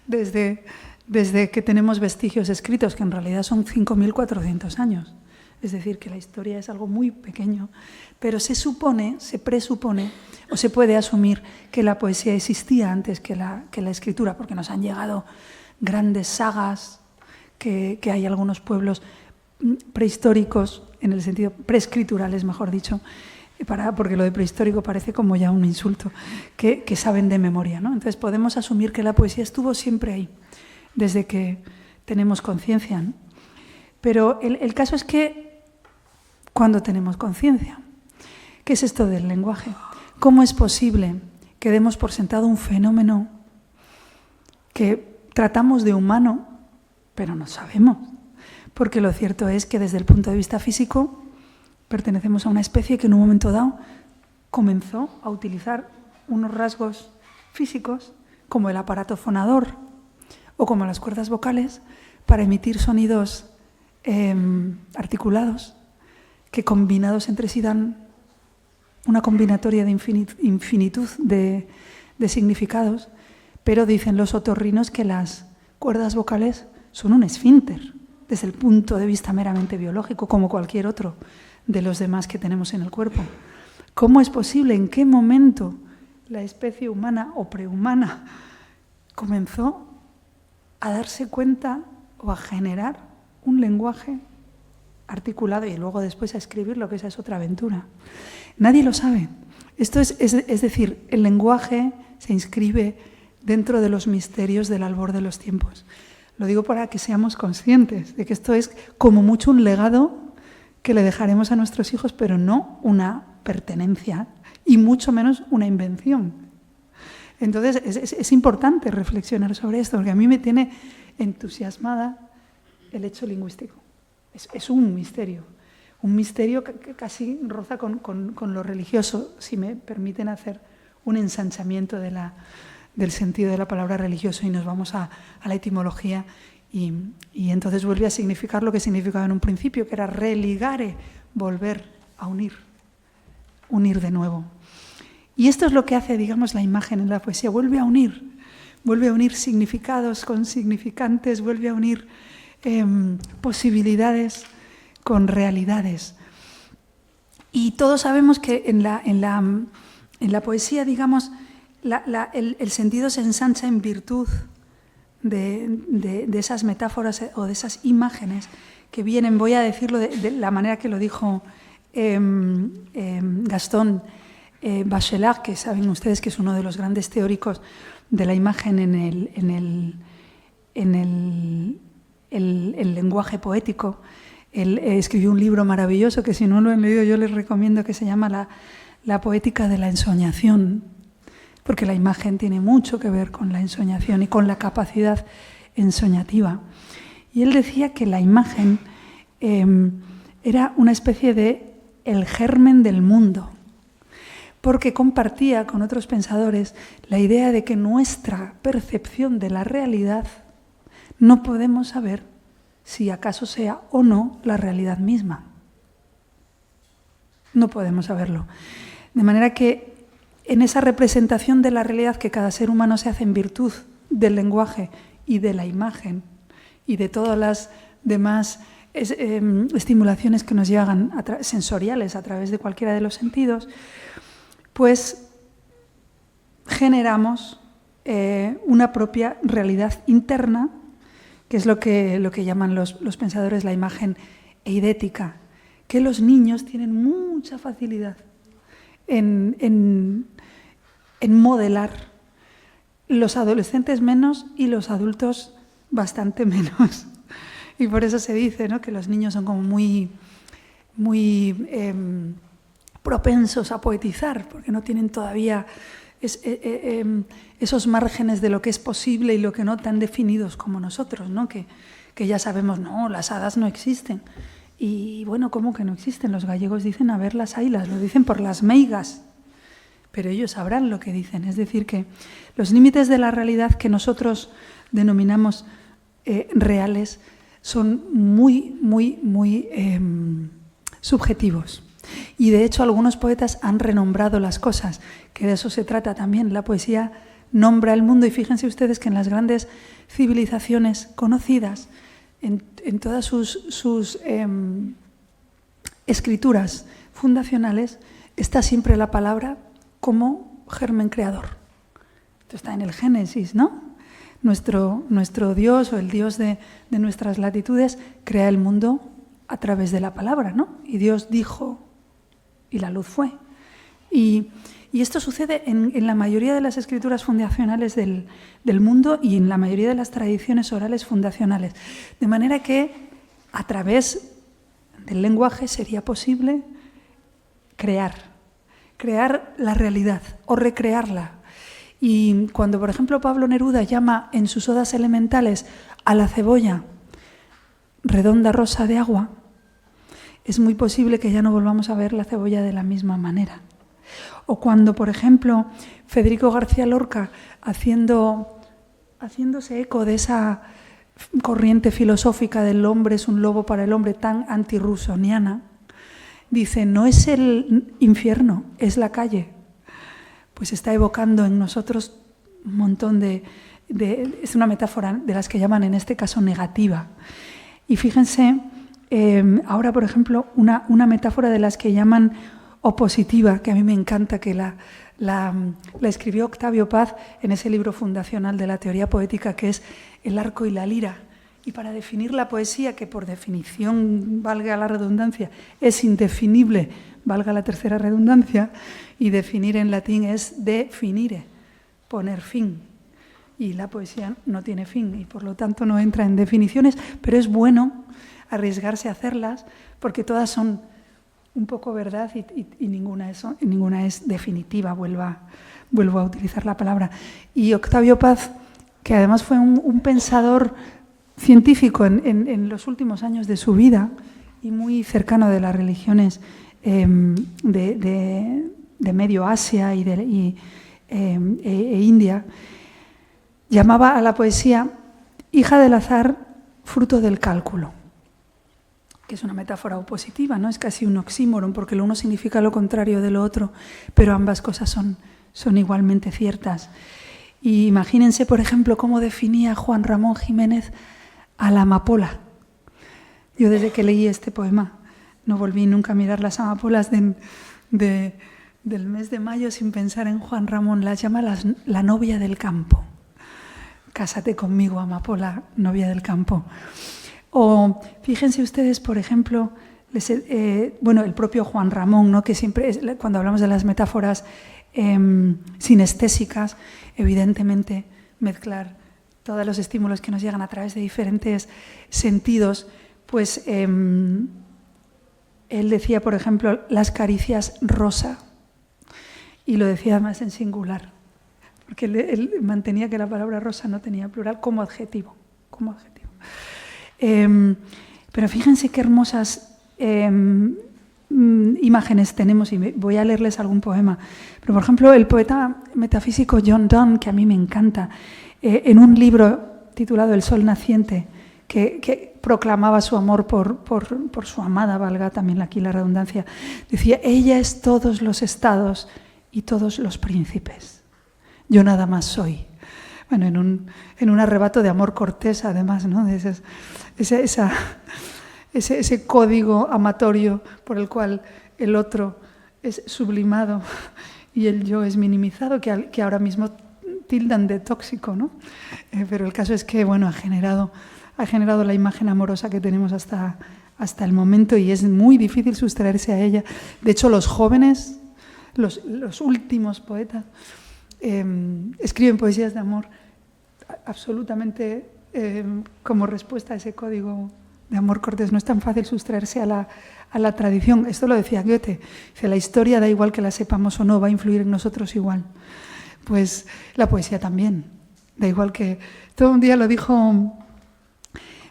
desde que tenemos vestigios escritos, que en realidad son 5.400 años, es decir, que la historia es algo muy pequeño, pero se presupone o se puede asumir que la poesía existía antes que la escritura, porque nos han llegado grandes sagas, que hay algunos pueblos prehistóricos, en el sentido preescriturales, mejor dicho, porque lo de prehistórico parece como ya un insulto, que saben de memoria, ¿no? Entonces podemos asumir que la poesía estuvo siempre ahí, desde que tenemos conciencia, ¿no? Pero el caso es que cuando tenemos conciencia, ¿qué es esto del lenguaje? ¿Cómo es posible que demos por sentado un fenómeno que tratamos de humano, pero no sabemos? Porque lo cierto es que desde el punto de vista físico pertenecemos a una especie que en un momento dado comenzó a utilizar unos rasgos físicos como el aparato fonador o como las cuerdas vocales, para emitir sonidos articulados que combinados entre sí dan una combinatoria de infinitud de significados, pero dicen los otorrinos que las cuerdas vocales son un esfínter desde el punto de vista meramente biológico, como cualquier otro de los demás que tenemos en el cuerpo. ¿Cómo es posible? ¿En qué momento la especie humana o prehumana comenzó a darse cuenta o a generar un lenguaje articulado y luego después a escribirlo, que esa es otra aventura? Nadie lo sabe. Esto es decir, el lenguaje se inscribe dentro de los misterios del albor de los tiempos. Lo digo para que seamos conscientes de que esto es como mucho un legado que le dejaremos a nuestros hijos, pero no una pertenencia y mucho menos una invención. Entonces es importante reflexionar sobre esto, porque a mí me tiene entusiasmada el hecho lingüístico. Es un misterio que casi roza con lo religioso, si me permiten hacer un ensanchamiento del sentido de la palabra religioso, y nos vamos a la etimología y entonces vuelve a significar lo que significaba en un principio, que era religare, volver a unir de nuevo. Y esto es lo que hace, digamos, la imagen en la poesía, vuelve a unir significados con significantes, vuelve a unir posibilidades con realidades. Y todos sabemos que en la poesía, digamos, el sentido se ensancha en virtud de esas metáforas o de esas imágenes que vienen, voy a decirlo de la manera que lo dijo Gastón Bachelard, que saben ustedes que es uno de los grandes teóricos de la imagen en el lenguaje poético. Él escribió un libro maravilloso que, si no lo han leído, yo les recomiendo, que se llama La poética de la ensoñación, porque la imagen tiene mucho que ver con la ensoñación y con la capacidad ensoñativa. Y él decía que la imagen era una especie de el germen del mundo, porque compartía con otros pensadores la idea de que nuestra percepción de la realidad no podemos saber si acaso sea o no la realidad misma. No podemos saberlo. De manera que en esa representación de la realidad que cada ser humano se hace en virtud del lenguaje y de la imagen y de todas las demás estimulaciones que nos llegan sensoriales a través de cualquiera de los sentidos, pues generamos una propia realidad interna, que es lo que llaman los pensadores la imagen eidética, que los niños tienen mucha facilidad en modelar, los adolescentes menos y los adultos bastante menos. Y por eso se dice, ¿no?, que los niños son como muy propensos a poetizar, porque no tienen todavía esos márgenes de lo que es posible y lo que no tan definidos como nosotros, ¿no? Que ya sabemos, no, las hadas no existen. Y bueno, ¿cómo que no existen? Los gallegos dicen, a ver, las haylas, lo dicen por las meigas, pero ellos sabrán lo que dicen. Es decir, que los límites de la realidad que nosotros denominamos reales son muy subjetivos. Y de hecho algunos poetas han renombrado las cosas, que de eso se trata también. La poesía nombra el mundo, y fíjense ustedes que en las grandes civilizaciones conocidas, en todas sus escrituras fundacionales, está siempre la palabra como germen creador. Esto está en el Génesis, ¿no? Nuestro Dios, o el Dios de nuestras latitudes, crea el mundo a través de la palabra, ¿no? Y Dios dijo, y la luz fue. Y esto sucede en la mayoría de las escrituras fundacionales del mundo y en la mayoría de las tradiciones orales fundacionales. De manera que a través del lenguaje sería posible crear la realidad o recrearla. Y cuando, por ejemplo, Pablo Neruda llama en sus odas elementales a la cebolla redonda rosa de agua, es muy posible que ya no volvamos a ver la cebolla de la misma manera. O cuando, por ejemplo, Federico García Lorca, haciéndose eco de esa corriente filosófica del hombre es un lobo para el hombre tan antirusoniana, dice, no es el infierno, es la calle. Pues está evocando en nosotros un montón es una metáfora de las que llaman en este caso negativa. Y fíjense, ahora por ejemplo, una metáfora de las que llaman opositiva, que a mí me encanta, que la escribió Octavio Paz en ese libro fundacional de la teoría poética que es El arco y la lira. Y para definir la poesía, que por definición, valga la redundancia, es indefinible, valga la tercera redundancia, y definir en latín es definire, poner fin. Y la poesía no tiene fin y por lo tanto no entra en definiciones, pero es bueno arriesgarse a hacerlas porque todas son un poco verdad y ninguna es definitiva, vuelvo a utilizar la palabra. Y Octavio Paz, que además fue un pensador científico en los últimos años de su vida y muy cercano de las religiones de Medio Asia e India, llamaba a la poesía hija del azar, fruto del cálculo, que es una metáfora opositiva, ¿no? Es casi un oxímoron, porque lo uno significa lo contrario de lo otro, pero ambas cosas son igualmente ciertas. Y imagínense, por ejemplo, cómo definía Juan Ramón Jiménez a la amapola. Yo desde que leí este poema no volví nunca a mirar las amapolas del mes de mayo sin pensar en Juan Ramón. Las llama la novia del campo. Cásate conmigo, amapola, novia del campo. O fíjense ustedes, por ejemplo, el propio Juan Ramón, ¿no? Que siempre, cuando hablamos de las metáforas sinestésicas, evidentemente mezclar todos los estímulos que nos llegan a través de diferentes sentidos, pues él decía, por ejemplo, las caricias rosa, y lo decía además en singular, porque él mantenía que la palabra rosa no tenía plural como adjetivo. Pero fíjense qué hermosas imágenes tenemos, y voy a leerles algún poema. Pero, por ejemplo, el poeta metafísico John Donne, que a mí me encanta, en un libro titulado El sol naciente, que proclamaba su amor por su amada, valga también aquí la redundancia, decía, ella es todos los estados y todos los príncipes. Yo nada más soy. Bueno, en un arrebato de amor cortés, además, ¿no? Ese código amatorio por el cual el otro es sublimado y el yo es minimizado, que ahora mismo tildan de tóxico, ¿no? Pero el caso es que, bueno, ha generado la imagen amorosa que tenemos hasta el momento y es muy difícil sustraerse a ella. De hecho, los jóvenes, los últimos poetas, escriben poesías de amor absolutamente como respuesta a ese código de amor cortés. No es tan fácil sustraerse a la tradición. Esto lo decía Goethe. Dice, la historia, da igual que la sepamos o no, va a influir en nosotros igual. Pues la poesía también. Da igual que... Todo un día lo dijo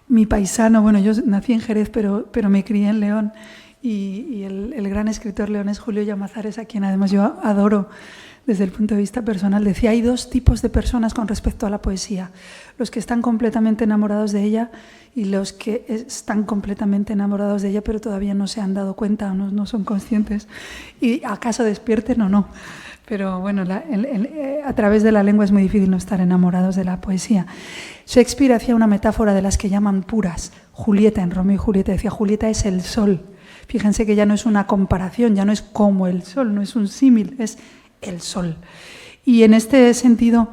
mi paisano. Bueno, yo nací en Jerez, pero me crié en León. Y el gran escritor leonés Julio Llamazares, a quien además yo adoro desde el punto de vista personal, decía, hay dos tipos de personas con respecto a la poesía. Los que están completamente enamorados de ella y los que están completamente enamorados de ella pero todavía no se han dado cuenta o no son conscientes y acaso despierten o no. Pero bueno, a través de la lengua es muy difícil no estar enamorados de la poesía. Shakespeare hacía una metáfora de las que llaman puras. Julieta, en Romeo y Julieta, decía, Julieta es el sol. Fíjense que ya no es una comparación, ya no es como el sol, no es un símil, es el sol. Y en este sentido,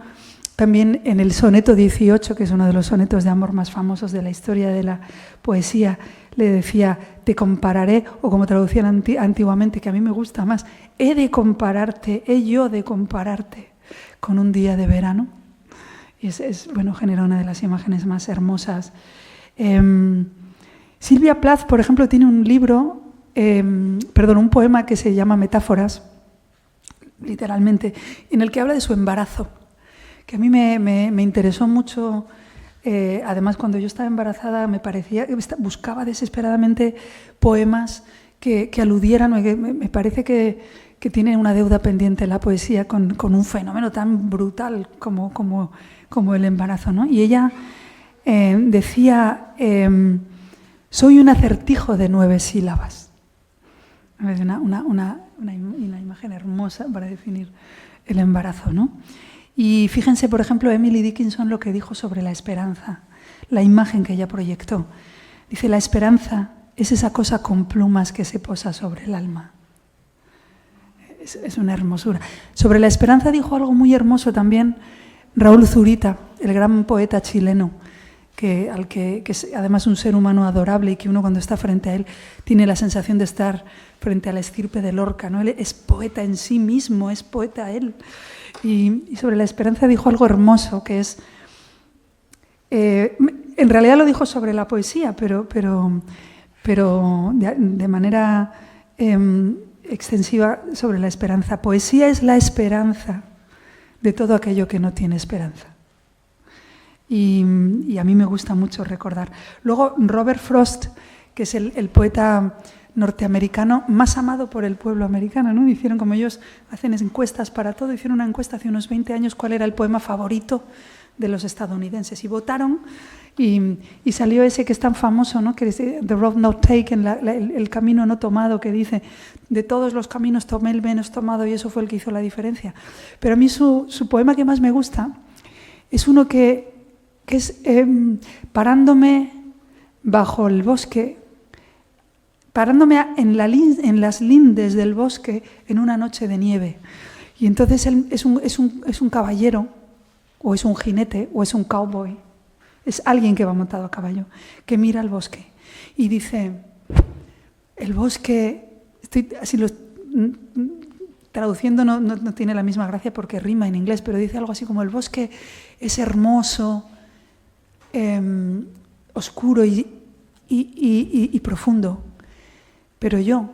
también en el soneto 18, que es uno de los sonetos de amor más famosos de la historia de la poesía, le decía, te compararé, o como traducían antiguamente, que a mí me gusta más, he yo de compararte con un día de verano. Y bueno, genera una de las imágenes más hermosas. Silvia Plath, por ejemplo, tiene un libro, un poema que se llama Metáforas, literalmente, en el que habla de su embarazo, que a mí me interesó mucho. Además, cuando yo estaba embarazada, me parecía que buscaba desesperadamente poemas que aludieran, me parece que que tiene una deuda pendiente la poesía con un fenómeno tan brutal como el embarazo, ¿no? Y ella decía, soy un acertijo de 9 sílabas. Una imagen hermosa para definir el embarazo, ¿no? Y fíjense, por ejemplo, Emily Dickinson lo que dijo sobre la esperanza, la imagen que ella proyectó. Dice, la esperanza es esa cosa con plumas que se posa sobre el alma. Es una hermosura. Sobre la esperanza dijo algo muy hermoso también Raúl Zurita, el gran poeta chileno, que es además un ser humano adorable y que uno cuando está frente a él tiene la sensación de estar frente a la estirpe de Lorca, ¿no? Él es poeta en sí mismo, es poeta él. Y sobre la esperanza dijo algo hermoso, que es... en realidad lo dijo sobre la poesía, pero de manera extensiva sobre la esperanza. Poesía es la esperanza de todo aquello que no tiene esperanza. Y a mí me gusta mucho recordar. Luego, Robert Frost, que es el poeta norteamericano más amado por el pueblo americano, ¿no? Hicieron, como ellos hacen encuestas para todo, hicieron una encuesta hace unos 20 años cuál era el poema favorito de los estadounidenses y votaron y salió ese que es tan famoso, ¿no? Que es The Road Not Taken, el camino no tomado, que dice, de todos los caminos tomé el menos tomado y eso fue el que hizo la diferencia. Pero a mí su poema que más me gusta es uno que es parándome bajo el bosque, parándome en las lindes del bosque en una noche de nieve. Y entonces él es un caballero, o es un jinete, o es un cowboy. Es alguien que va montado a caballo, que mira el bosque y dice, el bosque, así lo traduciendo no tiene la misma gracia porque rima en inglés, pero dice algo así como, el bosque es hermoso, oscuro y profundo, pero yo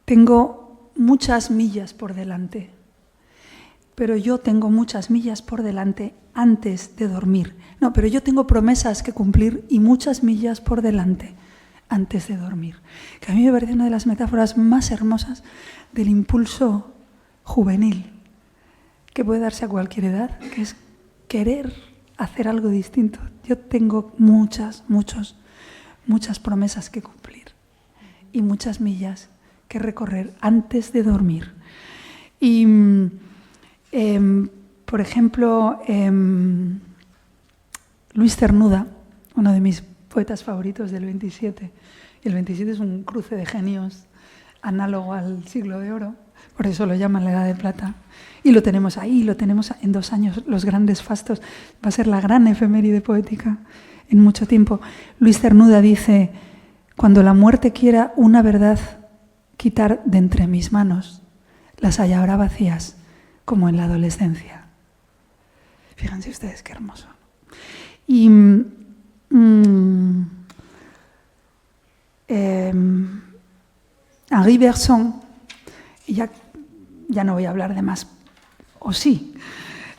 tengo muchas millas por delante. Pero yo tengo muchas millas por delante antes de dormir. No, pero yo tengo promesas que cumplir y muchas millas por delante antes de dormir. Que a mí me parece una de las metáforas más hermosas del impulso juvenil que puede darse a cualquier edad, que es querer hacer algo distinto. Yo tengo muchas promesas que cumplir y muchas millas que recorrer antes de dormir. Y por ejemplo, Luis Cernuda, uno de mis poetas favoritos del 27, y el 27 es un cruce de genios análogo al siglo de oro, por eso lo llaman la Edad de Plata, y lo tenemos ahí, lo tenemos en 2 años, los grandes fastos, va a ser la gran efeméride poética en mucho tiempo. Luis Cernuda dice, cuando la muerte quiera una verdad quitar de entre mis manos, las hallará vacías, como en la adolescencia. Fíjense ustedes qué hermoso. Y Henri Bergson, y ya no voy a hablar de más, o sí,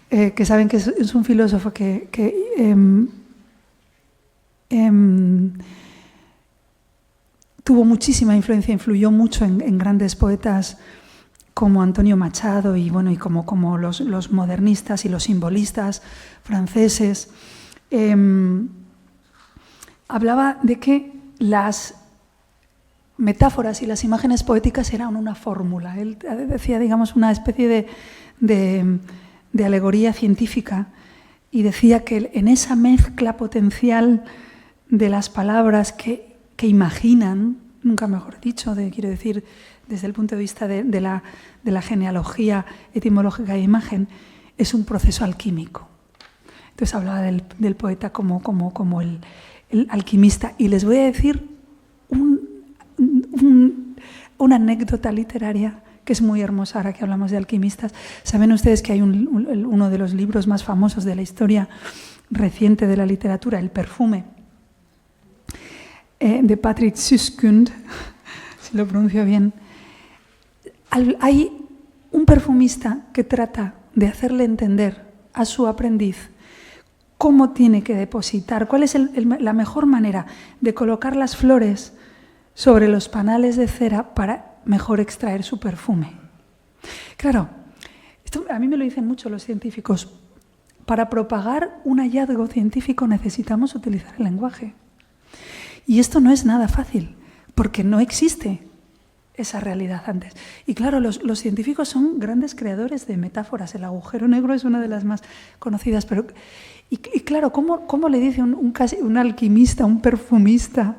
que saben que es un filósofo que tuvo muchísima influencia, influyó mucho en grandes poetas como Antonio Machado y como los modernistas y los simbolistas franceses. Hablaba de que las metáforas y las imágenes poéticas eran una fórmula. Él decía, digamos, una especie de alegoría científica y decía que en esa mezcla potencial de las palabras que imaginan, nunca mejor dicho, quiero decir, desde el punto de vista de la genealogía etimológica de imagen, es un proceso alquímico. Entonces hablaba del poeta como el alquimista. Y les voy a decir una anécdota literaria que es muy hermosa ahora que hablamos de alquimistas. Saben ustedes que hay uno de los libros más famosos de la historia reciente de la literatura, El perfume, de Patrick Süskind, si lo pronuncio bien. Hay un perfumista que trata de hacerle entender a su aprendiz cómo tiene que depositar, cuál es la mejor manera de colocar las flores sobre los panales de cera para mejor extraer su perfume. Claro, esto a mí me lo dicen mucho los científicos. Para propagar un hallazgo científico necesitamos utilizar el lenguaje. Y esto no es nada fácil, porque no existe esa realidad antes. Y claro, los científicos son grandes creadores de metáforas. El agujero negro es una de las más conocidas. Pero, y claro, ¿cómo le dice un alquimista, un perfumista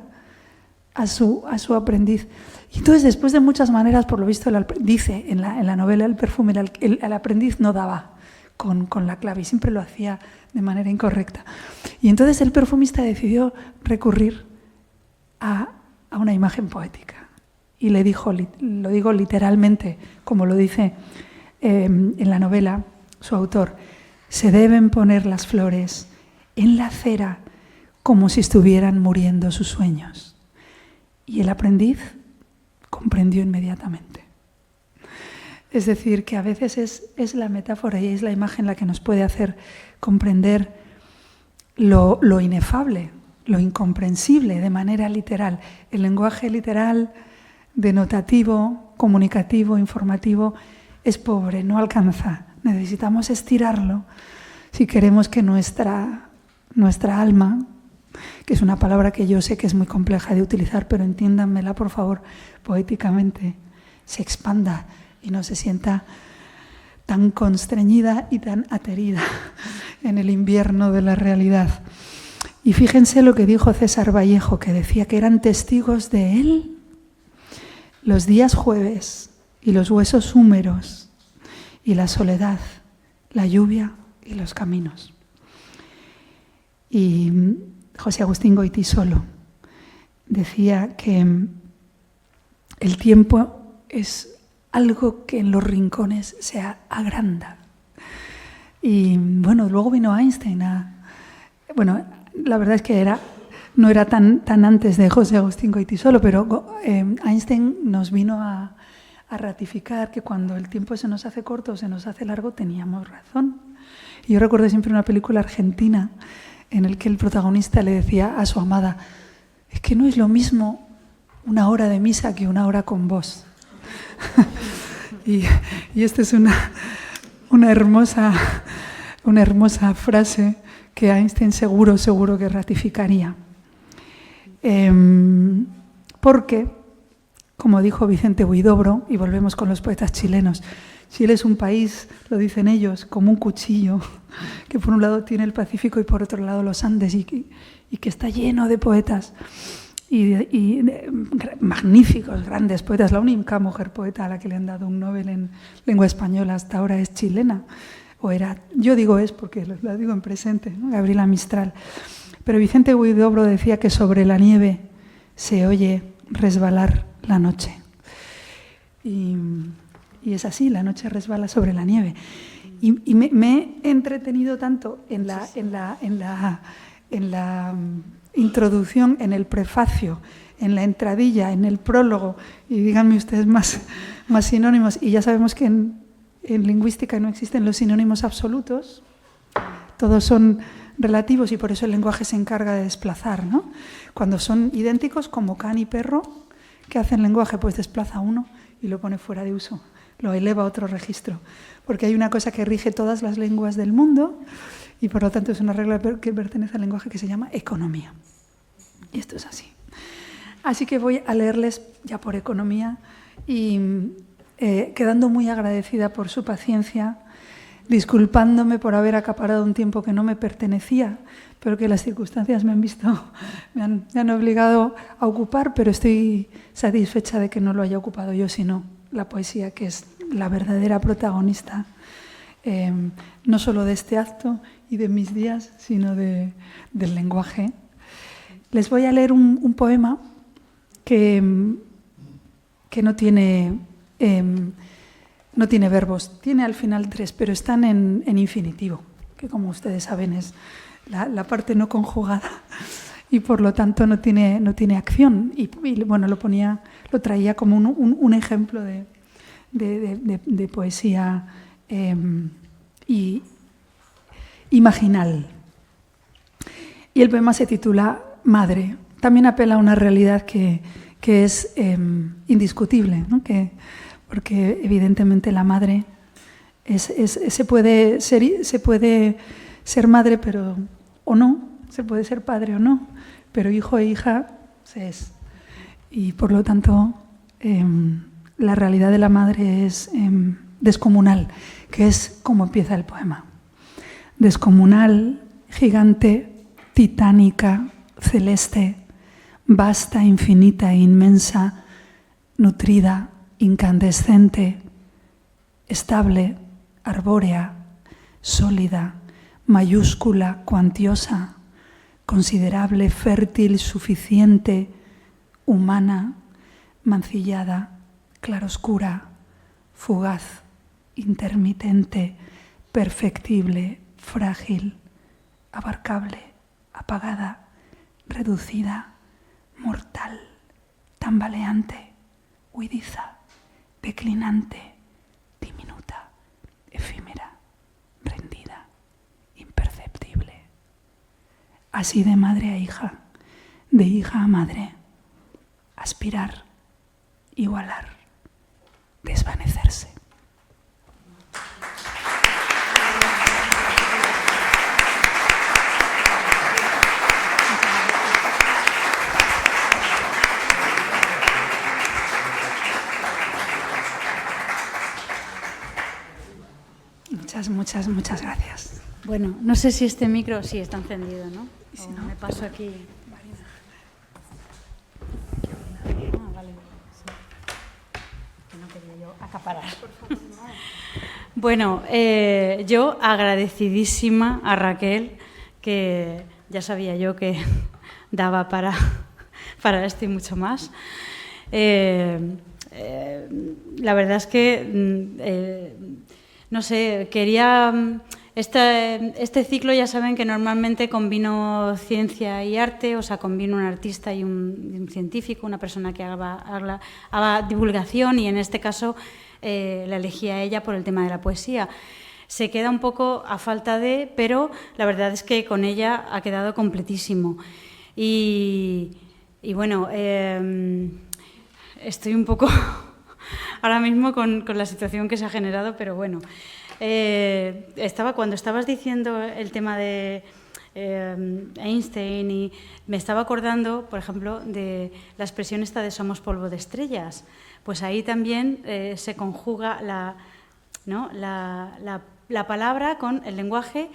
a su aprendiz? Y entonces, después de muchas maneras, por lo visto, dice en la novela El perfume, el aprendiz no daba con la clave y siempre lo hacía de manera incorrecta. Y entonces el perfumista decidió recurrir a una imagen poética. Y le dijo, lo digo literalmente, como lo dice en la novela su autor, se deben poner las flores en la cera como si estuvieran muriendo sus sueños. Y el aprendiz comprendió inmediatamente. Es decir, que a veces es la metáfora y es la imagen la que nos puede hacer comprender lo inefable, lo incomprensible de manera literal. El lenguaje literal, denotativo, comunicativo, informativo, es pobre, no alcanza. Necesitamos estirarlo si queremos que nuestra alma, que es una palabra que yo sé que es muy compleja de utilizar, pero entiéndanmela por favor poéticamente, se expanda y no se sienta tan constreñida y tan aterida en el invierno de la realidad. Y fíjense lo que dijo César Vallejo, que decía que eran testigos de él los días jueves y los huesos húmeros y la soledad, la lluvia y los caminos. Y José Agustín Goytisolo decía que el tiempo es algo que en los rincones se agranda. Y bueno, luego vino Einstein bueno, la verdad es que no era tan antes de José Agustín Goytisolo, pero Einstein nos vino a ratificar que cuando el tiempo se nos hace corto o se nos hace largo teníamos razón. Y yo recuerdo siempre una película argentina en la que el protagonista le decía a su amada, es que no es lo mismo una hora de misa que una hora con vos. y esta es una hermosa frase que Einstein seguro que ratificaría. Porque, como dijo Vicente Huidobro, y volvemos con los poetas chilenos, Chile es un país, lo dicen ellos, como un cuchillo, que por un lado tiene el Pacífico y por otro lado los Andes, y que está lleno de poetas, y de magníficos, grandes poetas. La única mujer poeta a la que le han dado un Nobel en lengua española hasta ahora es chilena, o era, yo digo es porque la digo en presente, ¿no? Gabriela Mistral. Pero Vicente Huidobro decía que sobre la nieve se oye resbalar la noche. Y es así, la noche resbala sobre la nieve. Y me he entretenido tanto en la introducción, en el prefacio, en la entradilla, en el prólogo, y díganme ustedes más sinónimos. Y ya sabemos que en lingüística no existen los sinónimos absolutos, todos son relativos y por eso el lenguaje se encarga de desplazar, ¿no? Cuando son idénticos, como can y perro, ¿qué hace el lenguaje? Pues desplaza uno y lo pone fuera de uso, lo eleva a otro registro, porque hay una cosa que rige todas las lenguas del mundo y por lo tanto es una regla que pertenece al lenguaje que se llama economía. Y esto es así. Así que voy a leerles ya por economía y quedando muy agradecida por su paciencia, disculpándome por haber acaparado un tiempo que no me pertenecía, pero que las circunstancias me han obligado a ocupar, pero estoy satisfecha de que no lo haya ocupado yo, sino la poesía, que es la verdadera protagonista, no solo de este acto y de mis días, sino del lenguaje. Les voy a leer un poema que no tiene verbos, tiene al final 3, pero están en infinitivo, que como ustedes saben es la parte no conjugada y por lo tanto no tiene acción. Y bueno, lo traía como un ejemplo de poesía imaginal. Y el poema se titula Madre. También apela a una realidad que que es indiscutible, ¿no? Porque evidentemente la madre se puede ser madre o no, se puede ser padre o no, pero hijo e hija se es. Y por lo tanto la realidad de la madre es descomunal, que es como empieza el poema. Descomunal, gigante, titánica, celeste, vasta, infinita e inmensa, nutrida, incandescente, estable, arbórea, sólida, mayúscula, cuantiosa, considerable, fértil, suficiente, humana, mancillada, claroscura, fugaz, intermitente, perfectible, frágil, abarcable, apagada, reducida, mortal, tambaleante, huidiza, declinante, diminuta, efímera, rendida, imperceptible. Así de madre a hija, de hija a madre, aspirar, igualar, desvanecerse. Muchas gracias. Bueno, no sé si este micro sí está encendido, ¿no? ¿Y si o no? Me paso aquí. Vale. Sí. Que no quería yo acaparar. Bueno, yo agradecidísima a Raquel, que ya sabía yo que daba para esto y mucho más. La verdad es que no sé, quería... Este ciclo ya saben que normalmente combino ciencia y arte, o sea, combino un artista y un científico, una persona que haga divulgación, y en este caso la elegí a ella por el tema de la poesía. Se queda un poco a falta de, pero la verdad es que con ella ha quedado completísimo. Y bueno, estoy un poco... ahora mismo con la situación que se ha generado, pero bueno. Cuando estabas diciendo el tema de Einstein, y me estaba acordando, por ejemplo, de la expresión esta de somos polvo de estrellas. Pues ahí también se conjuga la palabra con el lenguaje,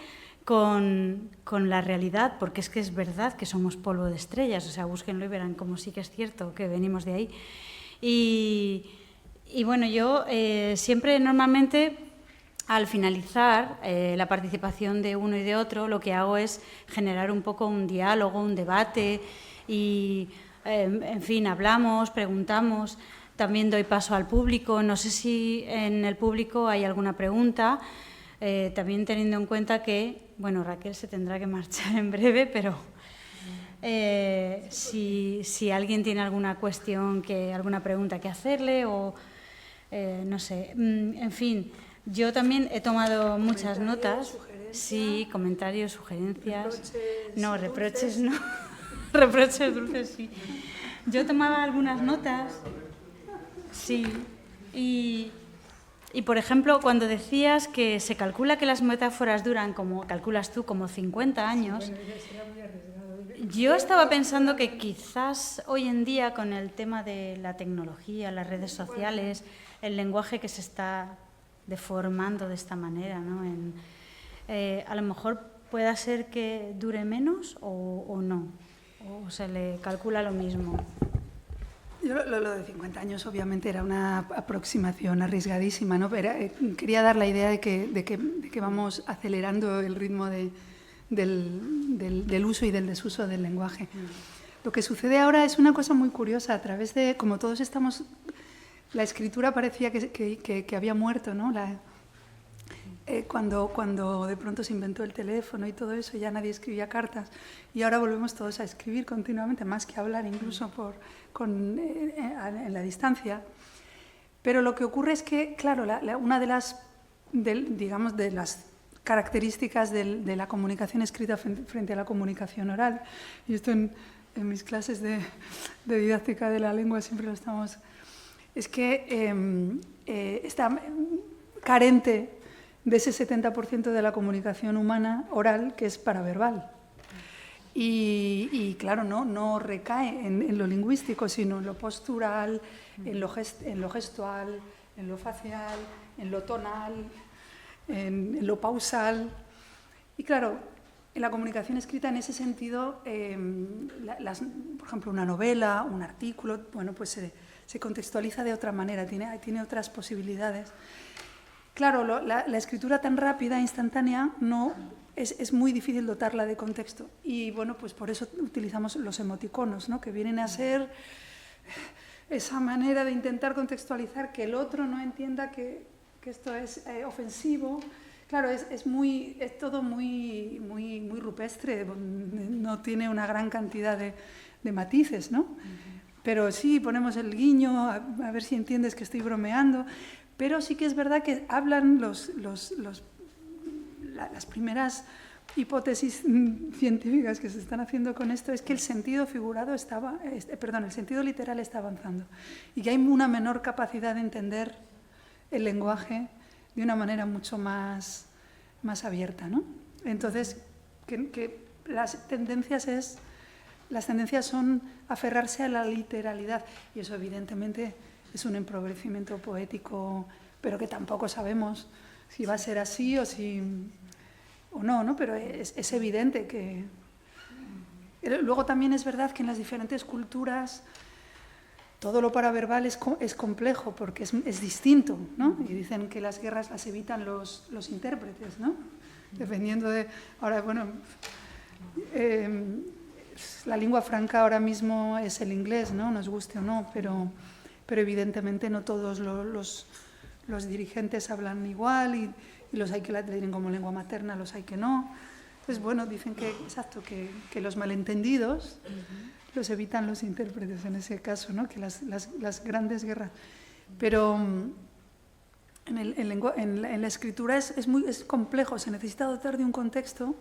con la realidad, porque es que es verdad que somos polvo de estrellas. O sea, búsquenlo y verán cómo sí que es cierto que venimos de ahí. Y bueno, yo siempre normalmente al finalizar la participación de uno y de otro, lo que hago es generar un poco un diálogo, un debate y, en fin, hablamos, preguntamos. También doy paso al público. No sé si en el público hay alguna pregunta, también teniendo en cuenta que, bueno, Raquel se tendrá que marchar en breve, pero si alguien tiene alguna cuestión, alguna pregunta que hacerle o no sé, en fin, yo también he tomado muchas notas. Sí, comentarios, sugerencias. Reproches no. Reproches dulces, sí. Yo tomaba algunas notas. Sí. Y por ejemplo, cuando decías que se calcula que las metáforas duran, como calculas tú, como 50 años, yo estaba pensando que quizás hoy en día, con el tema de la tecnología, las redes sociales, el lenguaje que se está deformando de esta manera, ¿no? A lo mejor pueda ser que dure menos o no, o se le calcula lo mismo. Yo lo de 50 años obviamente era una aproximación arriesgadísima, ¿no? Pero, quería dar la idea de que vamos acelerando el ritmo del uso y del desuso del lenguaje. Lo que sucede ahora es una cosa muy curiosa. A través de, como todos estamos... La escritura parecía que había muerto, ¿no? Cuando de pronto se inventó el teléfono y todo eso, ya nadie escribía cartas. Y ahora volvemos todos a escribir continuamente, más que hablar, incluso en la distancia. Pero lo que ocurre es que, claro, una de las características de la comunicación escrita frente a la comunicación oral, y esto en mis clases de didáctica de la lengua siempre lo estamos, es que está carente de ese 70% de la comunicación humana oral que es paraverbal. Y claro, no recae en lo lingüístico, sino en lo postural, en lo gestual, en lo facial, en lo tonal, en lo pausal. Y claro, en la comunicación escrita, en ese sentido, por ejemplo, una novela, un artículo, bueno, pues se contextualiza de otra manera, tiene otras posibilidades. Claro, la escritura tan rápida, instantánea, es muy difícil dotarla de contexto. Y bueno, pues por eso utilizamos los emoticonos, ¿no? Que vienen a ser esa manera de intentar contextualizar que el otro no entienda que esto es ofensivo. Claro, es todo muy rupestre, no tiene una gran cantidad de matices, ¿no? Pero sí, ponemos el guiño, a ver si entiendes que estoy bromeando, pero sí que es verdad que hablan las primeras hipótesis científicas que se están haciendo con esto, es que el sentido figurado el sentido literal está avanzando y que hay una menor capacidad de entender el lenguaje de una manera mucho más abierta, ¿no? Entonces, que las tendencias son aferrarse a la literalidad, y eso evidentemente es un empobrecimiento poético, pero que tampoco sabemos si va a ser así o no, ¿no? Pero es evidente que... Luego también es verdad que en las diferentes culturas todo lo paraverbal es complejo porque es distinto, ¿no? Y dicen que las guerras las evitan los intérpretes, ¿no? Dependiendo de... Ahora, bueno, la lengua franca ahora mismo es el inglés, ¿no? Nos guste o no, pero evidentemente no todos los dirigentes hablan igual y los hay que la tienen como lengua materna, los hay que no. Entonces, bueno, dicen que los malentendidos los evitan los intérpretes en ese caso, ¿no? Que las grandes guerras. Pero en la escritura es complejo, se necesita dotar de un contexto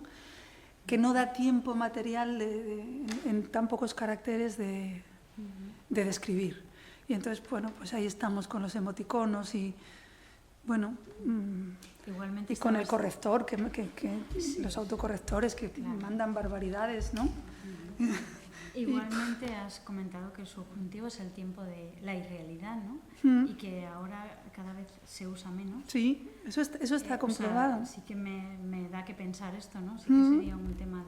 que no da tiempo material en tan pocos caracteres de describir. Y entonces, bueno, pues ahí estamos con los emoticonos y, bueno, igualmente y con el corrector, los autocorrectores que mandan barbaridades, ¿no? Igualmente has comentado que el subjuntivo es el tiempo de la irrealidad, ¿no? Y que ahora cada vez se usa menos. Sí, eso está comprobado. O sea, sí que me da que pensar esto, ¿no? Sí que sería un tema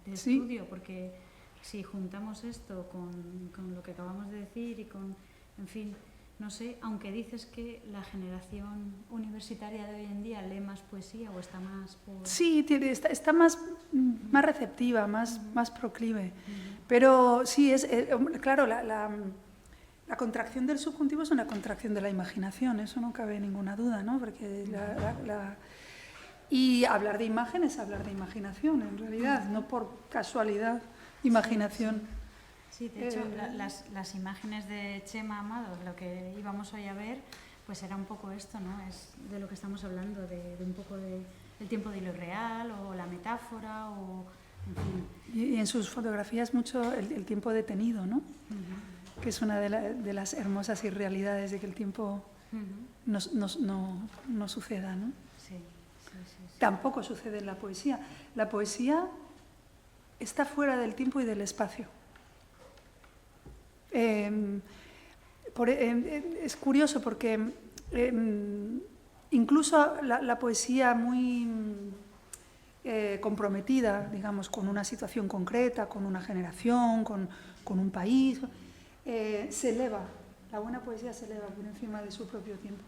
de estudio, porque si juntamos esto con lo que acabamos de decir y con, en fin, no sé, aunque dices que la generación universitaria de hoy en día lee más poesía o está más por... Sí, está más receptiva, más proclive. Pero sí, claro, la contracción del subjuntivo es una contracción de la imaginación, eso no cabe ninguna duda, ¿no? Porque y hablar de imagen es hablar de imaginación, en realidad, no por casualidad, imaginación. Sí, de hecho, las imágenes de Chema Amado, lo que íbamos hoy a ver, pues era un poco esto, ¿no? Es de lo que estamos hablando, de un poco del tiempo de lo real o la metáfora o... En fin. Y en sus fotografías mucho el tiempo detenido, ¿no? Que es una de las hermosas irrealidades de que el tiempo no suceda, ¿no? Sí. Tampoco sucede en la poesía. La poesía está fuera del tiempo y del espacio. Es curioso porque incluso la poesía muy comprometida, digamos, con una situación concreta, con una generación, con un país, se eleva. La buena poesía se eleva por encima de su propio tiempo.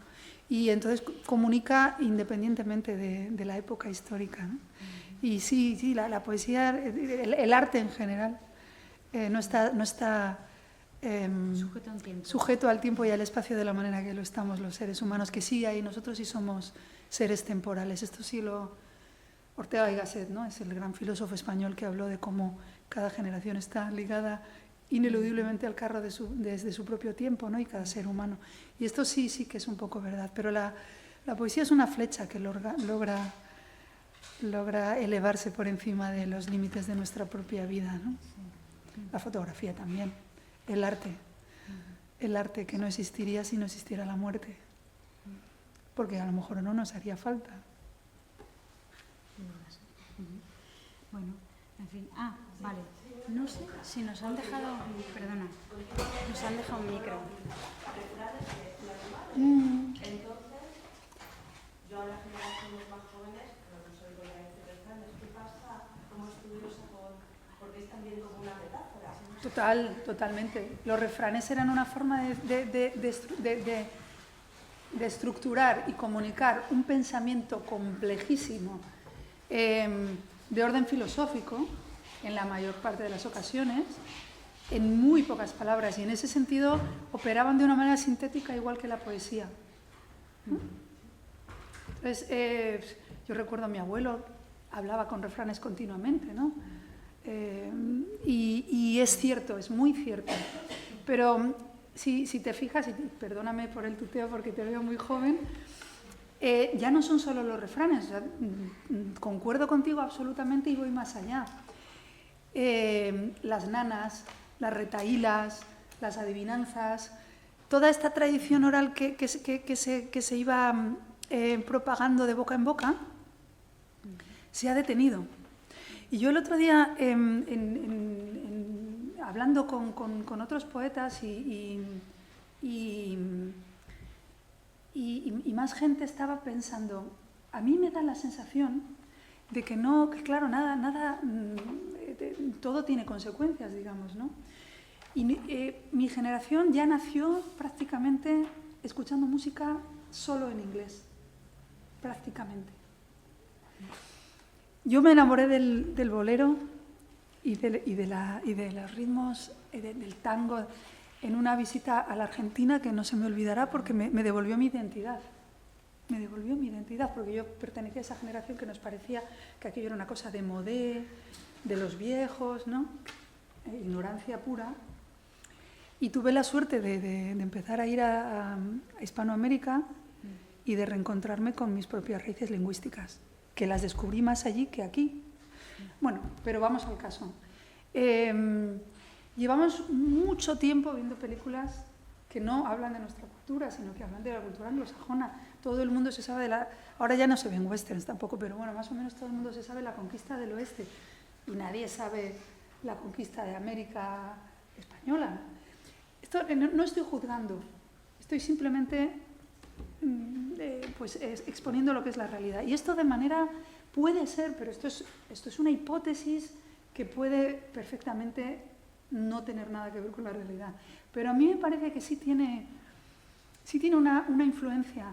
Y entonces comunica independientemente de la época histórica, ¿no? Y sí, la poesía, el arte en general, no está sujeto al tiempo y al espacio de la manera que lo estamos los seres humanos, que sí hay, nosotros sí somos seres temporales. Esto sí Ortega y Gasset, ¿no? Es el gran filósofo español que habló de cómo cada generación está ligada ineludiblemente al carro desde su propio tiempo, ¿no? Y cada ser humano. Y esto sí que es un poco verdad, pero la poesía es una flecha que logra elevarse por encima de los límites de nuestra propia vida, ¿no? la fotografía también, el arte que no existiría si no existiera la muerte, porque a lo mejor no nos haría falta. Bueno, en fin. Vale. No sé si nos han dejado... Perdona. Nos han dejado un micro. Entonces, yo a las generaciones más jóvenes, pero no soy buena en refranes, ¿qué pasa como estudiosa porque es también como una metáfora? Totalmente. Los refranes eran una forma de estructurar y comunicar un pensamiento complejísimo de orden filosófico, en la mayor parte de las ocasiones, en muy pocas palabras, y en ese sentido operaban de una manera sintética igual que la poesía. Entonces, yo recuerdo a mi abuelo, hablaba con refranes continuamente, ¿no? Y es cierto, es muy cierto. Pero si te fijas, y perdóname por el tuteo porque te veo muy joven, ya no son solo los refranes, o sea, concuerdo contigo absolutamente y voy más allá. Las nanas, las retahílas, las adivinanzas, toda esta tradición oral que se iba propagando de boca en boca, se ha detenido. Y yo el otro día, hablando con otros poetas y más gente, estaba pensando, a mí me da la sensación de que no, que claro, nada, todo tiene consecuencias, digamos, ¿no? Y mi generación ya nació prácticamente escuchando música solo en inglés, prácticamente. Yo me enamoré del bolero y de los ritmos del tango en una visita a la Argentina que no se me olvidará porque me devolvió mi identidad. Me devolvió mi identidad porque yo pertenecía a esa generación que nos parecía que aquello era una cosa de modé, de los viejos, ¿no? Ignorancia pura. Y tuve la suerte de empezar a ir a Hispanoamérica y de reencontrarme con mis propias raíces lingüísticas, que las descubrí más allí que aquí. Bueno, pero vamos al caso. Llevamos mucho tiempo viendo películas que no hablan de nuestra cultura, sino que hablan de la cultura anglosajona. Todo el mundo se sabe de la... Ahora ya no se ven westerns tampoco, pero bueno, más o menos todo el mundo se sabe la conquista del oeste. Y nadie sabe la conquista de América española. Esto no estoy juzgando, estoy simplemente exponiendo lo que es la realidad. Y esto de manera... Puede ser, pero esto es una hipótesis que puede perfectamente no tener nada que ver con la realidad. Pero a mí me parece que sí tiene una influencia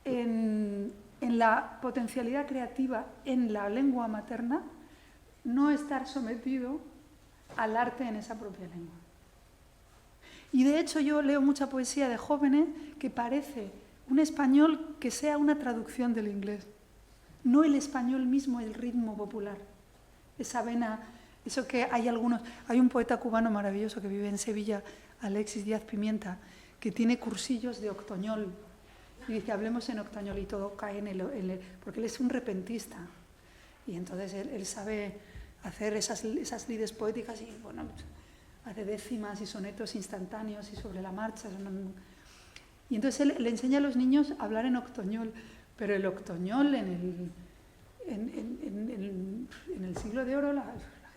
en la potencialidad creativa en la lengua materna, no estar sometido al arte en esa propia lengua. Y de hecho yo leo mucha poesía de jóvenes que parece un español que sea una traducción del inglés. No el español mismo, el ritmo popular. Esa vena, eso que hay un poeta cubano maravilloso que vive en Sevilla, Alexis Díaz Pimienta, que tiene cursillos de octoñol. Y dice, hablemos en octoñol y todo cae en porque él es un repentista. Y entonces él sabe hacer esas lides poéticas y, bueno, hace décimas y sonetos instantáneos y sobre la marcha. Y entonces él le enseña a los niños a hablar en octoñol. Pero el octoñol en el siglo de oro, la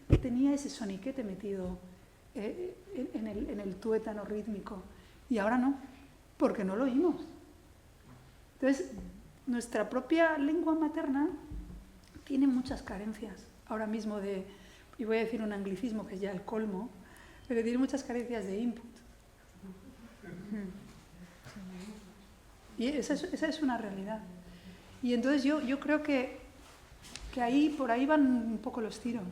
gente tenía ese soniquete metido en el tuétano rítmico. Y ahora no, porque no lo oímos. Entonces, nuestra propia lengua materna tiene muchas carencias. Ahora mismo y voy a decir un anglicismo que es ya el colmo, pero tiene muchas carencias de input. Y esa es una realidad. Y entonces yo creo que por ahí van un poco los tiros.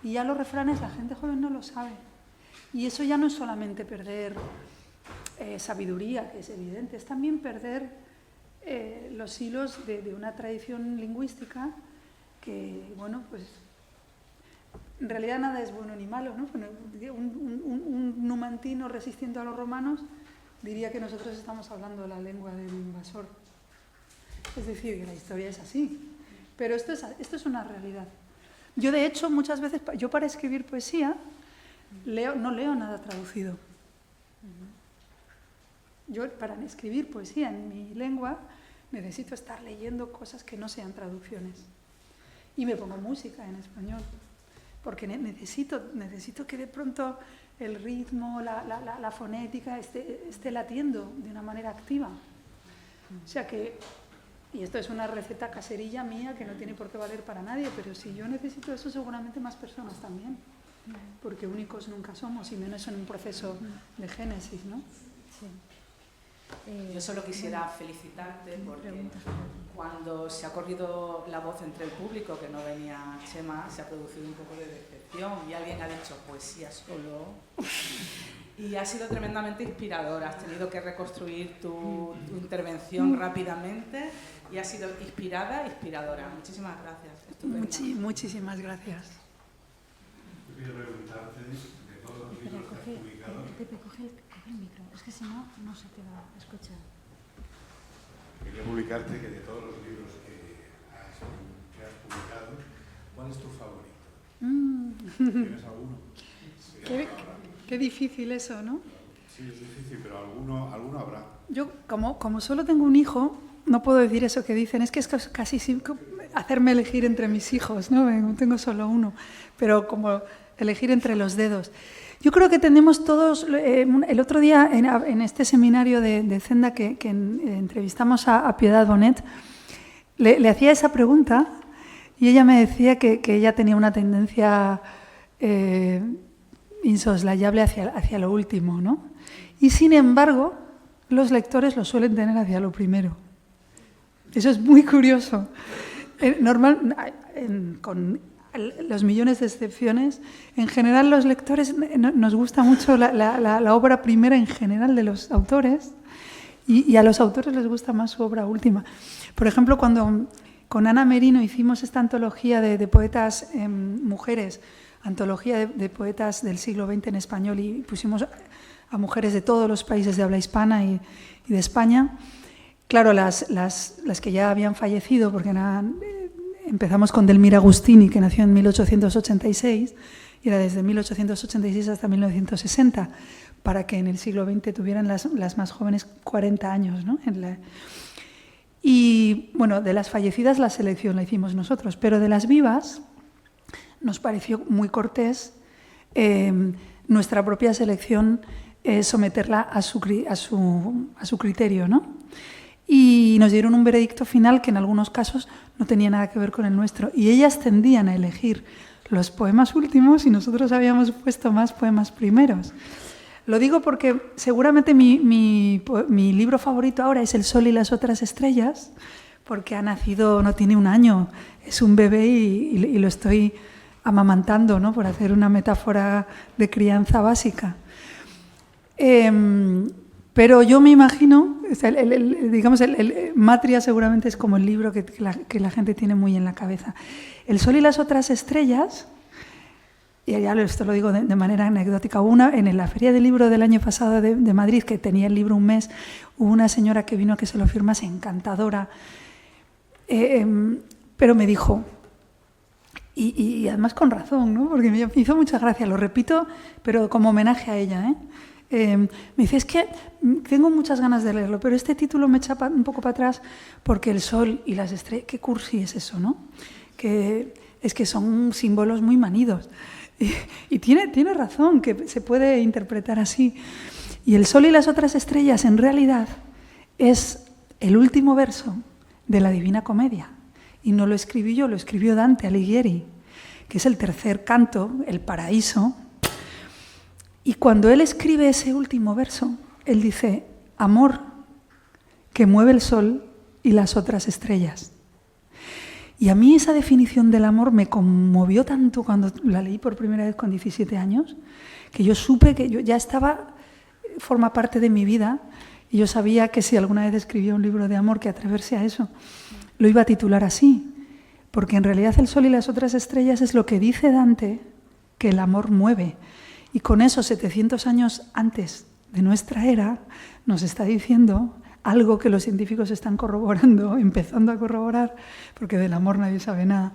Y ya los refranes la gente joven no lo sabe. Y eso ya no es solamente perder sabiduría, que es evidente, es también perder los hilos de una tradición lingüística que, bueno, pues en realidad nada es bueno ni malo, ¿no? Un numantino resistiendo a los romanos diría que nosotros estamos hablando la lengua del invasor. Es decir, que la historia es así. Pero esto es una realidad. Yo, de hecho, muchas veces, para escribir poesía, No leo nada traducido. Yo, para escribir poesía en mi lengua, necesito estar leyendo cosas que no sean traducciones. Y me pongo música en español, porque necesito que de pronto el ritmo, la fonética esté latiendo de una manera activa. O sea que, y esto es una receta caserilla mía que no tiene por qué valer para nadie, pero si yo necesito eso, seguramente más personas también, porque únicos nunca somos, y menos en un proceso de génesis, ¿no? Sí. Yo solo quisiera felicitarte porque cuando se ha corrido la voz entre el público que no venía Chema, se ha producido un poco de decepción y alguien ha dicho poesía solo y ha sido tremendamente inspirador. Has tenido que reconstruir tu intervención rápidamente y ha sido inspiradora. Muchísimas gracias. Muchísimas gracias. Yo quería preguntarte de todos los libros que has publicado. Pepe, coge el micro, es que si no, no se te va a escuchar. Quería publicarte que de todos los libros que has publicado, ¿cuál es tu favorito? ¿Tienes alguno? Sí, Qué difícil eso, ¿no? sí, es difícil, pero alguno habrá. Yo, como solo tengo un hijo, no puedo decir eso que dicen, es que es casi hacerme elegir entre mis hijos, ¿no? Tengo solo uno, pero como elegir entre los dedos. Yo creo que tenemos todos, el otro día en este seminario de Zenda que entrevistamos a Piedad Bonet, le hacía esa pregunta y ella me decía que ella tenía una tendencia insoslayable hacia lo último, ¿no? Y sin embargo, los lectores lo suelen tener hacia lo primero. Eso es muy curioso. Con los millones de excepciones, en general los lectores nos gusta mucho la obra primera en general de los autores y a los autores les gusta más su obra última. Por ejemplo, cuando con Ana Merino hicimos esta antología de poetas mujeres, antología de poetas del siglo XX en español y pusimos a mujeres de todos los países de habla hispana y de España, claro, las que ya habían fallecido, porque empezamos con Delmira Agustini, que nació en 1886, y era desde 1886 hasta 1960, para que en el siglo XX tuvieran las más jóvenes 40 años, ¿no? Y, bueno, de las fallecidas la selección la hicimos nosotros, pero de las vivas nos pareció muy cortés nuestra propia selección someterla a su criterio, ¿no? Y nos dieron un veredicto final que en algunos casos no tenía nada que ver con el nuestro. Y ellas tendían a elegir los poemas últimos y nosotros habíamos puesto más poemas primeros. Lo digo porque seguramente mi libro favorito ahora es El sol y las otras estrellas, porque ha nacido, no tiene un año, es un bebé y lo estoy amamantando, ¿no? Por hacer una metáfora de crianza básica. Pero yo me imagino, digamos, el Matria seguramente es como el libro que la gente tiene muy en la cabeza. El sol y las otras estrellas, y ya esto lo digo de manera anecdótica, en la Feria del Libro del año pasado de Madrid, que tenía el libro un mes, hubo una señora que vino a que se lo firmase, encantadora, pero me dijo, y además con razón, ¿no? Porque me hizo mucha gracia, lo repito, pero como homenaje a ella, me dice, es que tengo muchas ganas de leerlo, pero este título me echa un poco para atrás porque el sol y las estrellas, qué cursi es eso, ¿no? Que es que son símbolos muy manidos. Y tiene razón, que se puede interpretar así. Y el sol y las otras estrellas, en realidad, es el último verso de la Divina Comedia. Y no lo escribí yo, lo escribió Dante Alighieri, que es el tercer canto, el Paraíso. Y cuando él escribe ese último verso, él dice, amor que mueve el sol y las otras estrellas. Y a mí esa definición del amor me conmovió tanto cuando la leí por primera vez con 17 años, que yo supe que yo ya forma parte de mi vida, y yo sabía que si alguna vez escribía un libro de amor, que atreverse a eso, lo iba a titular así, porque en realidad el sol y las otras estrellas es lo que dice Dante que el amor mueve. Y con eso, 700 años antes de nuestra era, nos está diciendo algo que los científicos están corroborando, empezando a corroborar, porque del amor nadie sabe nada.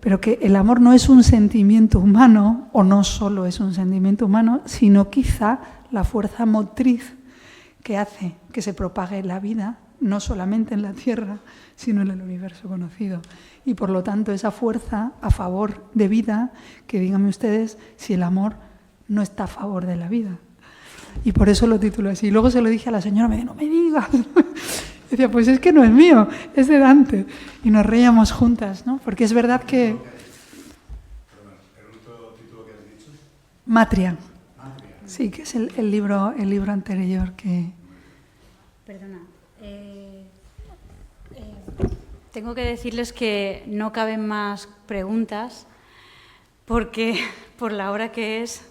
pero que el amor no es un sentimiento humano, o no solo es un sentimiento humano, sino quizá la fuerza motriz que hace que se propague la vida, no solamente en la Tierra, sino en el universo conocido. Y por lo tanto, esa fuerza a favor de vida, que díganme ustedes si el amor no está a favor de la vida. Y por eso lo titulo así. Y luego se lo dije a la señora, me dijo, no me digas. Decía, pues es que no es mío, es de Dante. Y nos reíamos juntas, ¿no? Porque es verdad que... ¿El otro título que has dicho? Matria. Matria. Sí, que es el libro anterior que... Perdona. Tengo que decirles que no caben más preguntas porque por la hora que es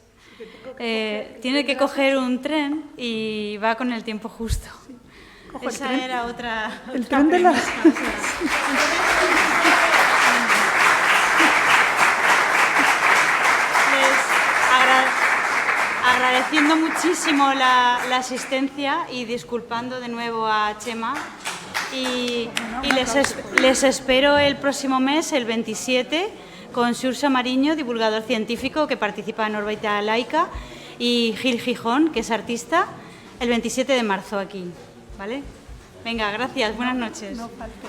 tiene que coger un tren y va con el tiempo justo. Cojo el Esa tren. era otra... El otra tren de las... premisa. Agradeciendo muchísimo la asistencia y disculpando de nuevo a Chema. Y les espero el próximo mes, el 27, con Xurxa Mariño, divulgador científico que participa en órbita laica, y Gil Gijón, que es artista, el 27 de marzo aquí. ¿Vale? Venga, gracias. Buenas noches. No falte.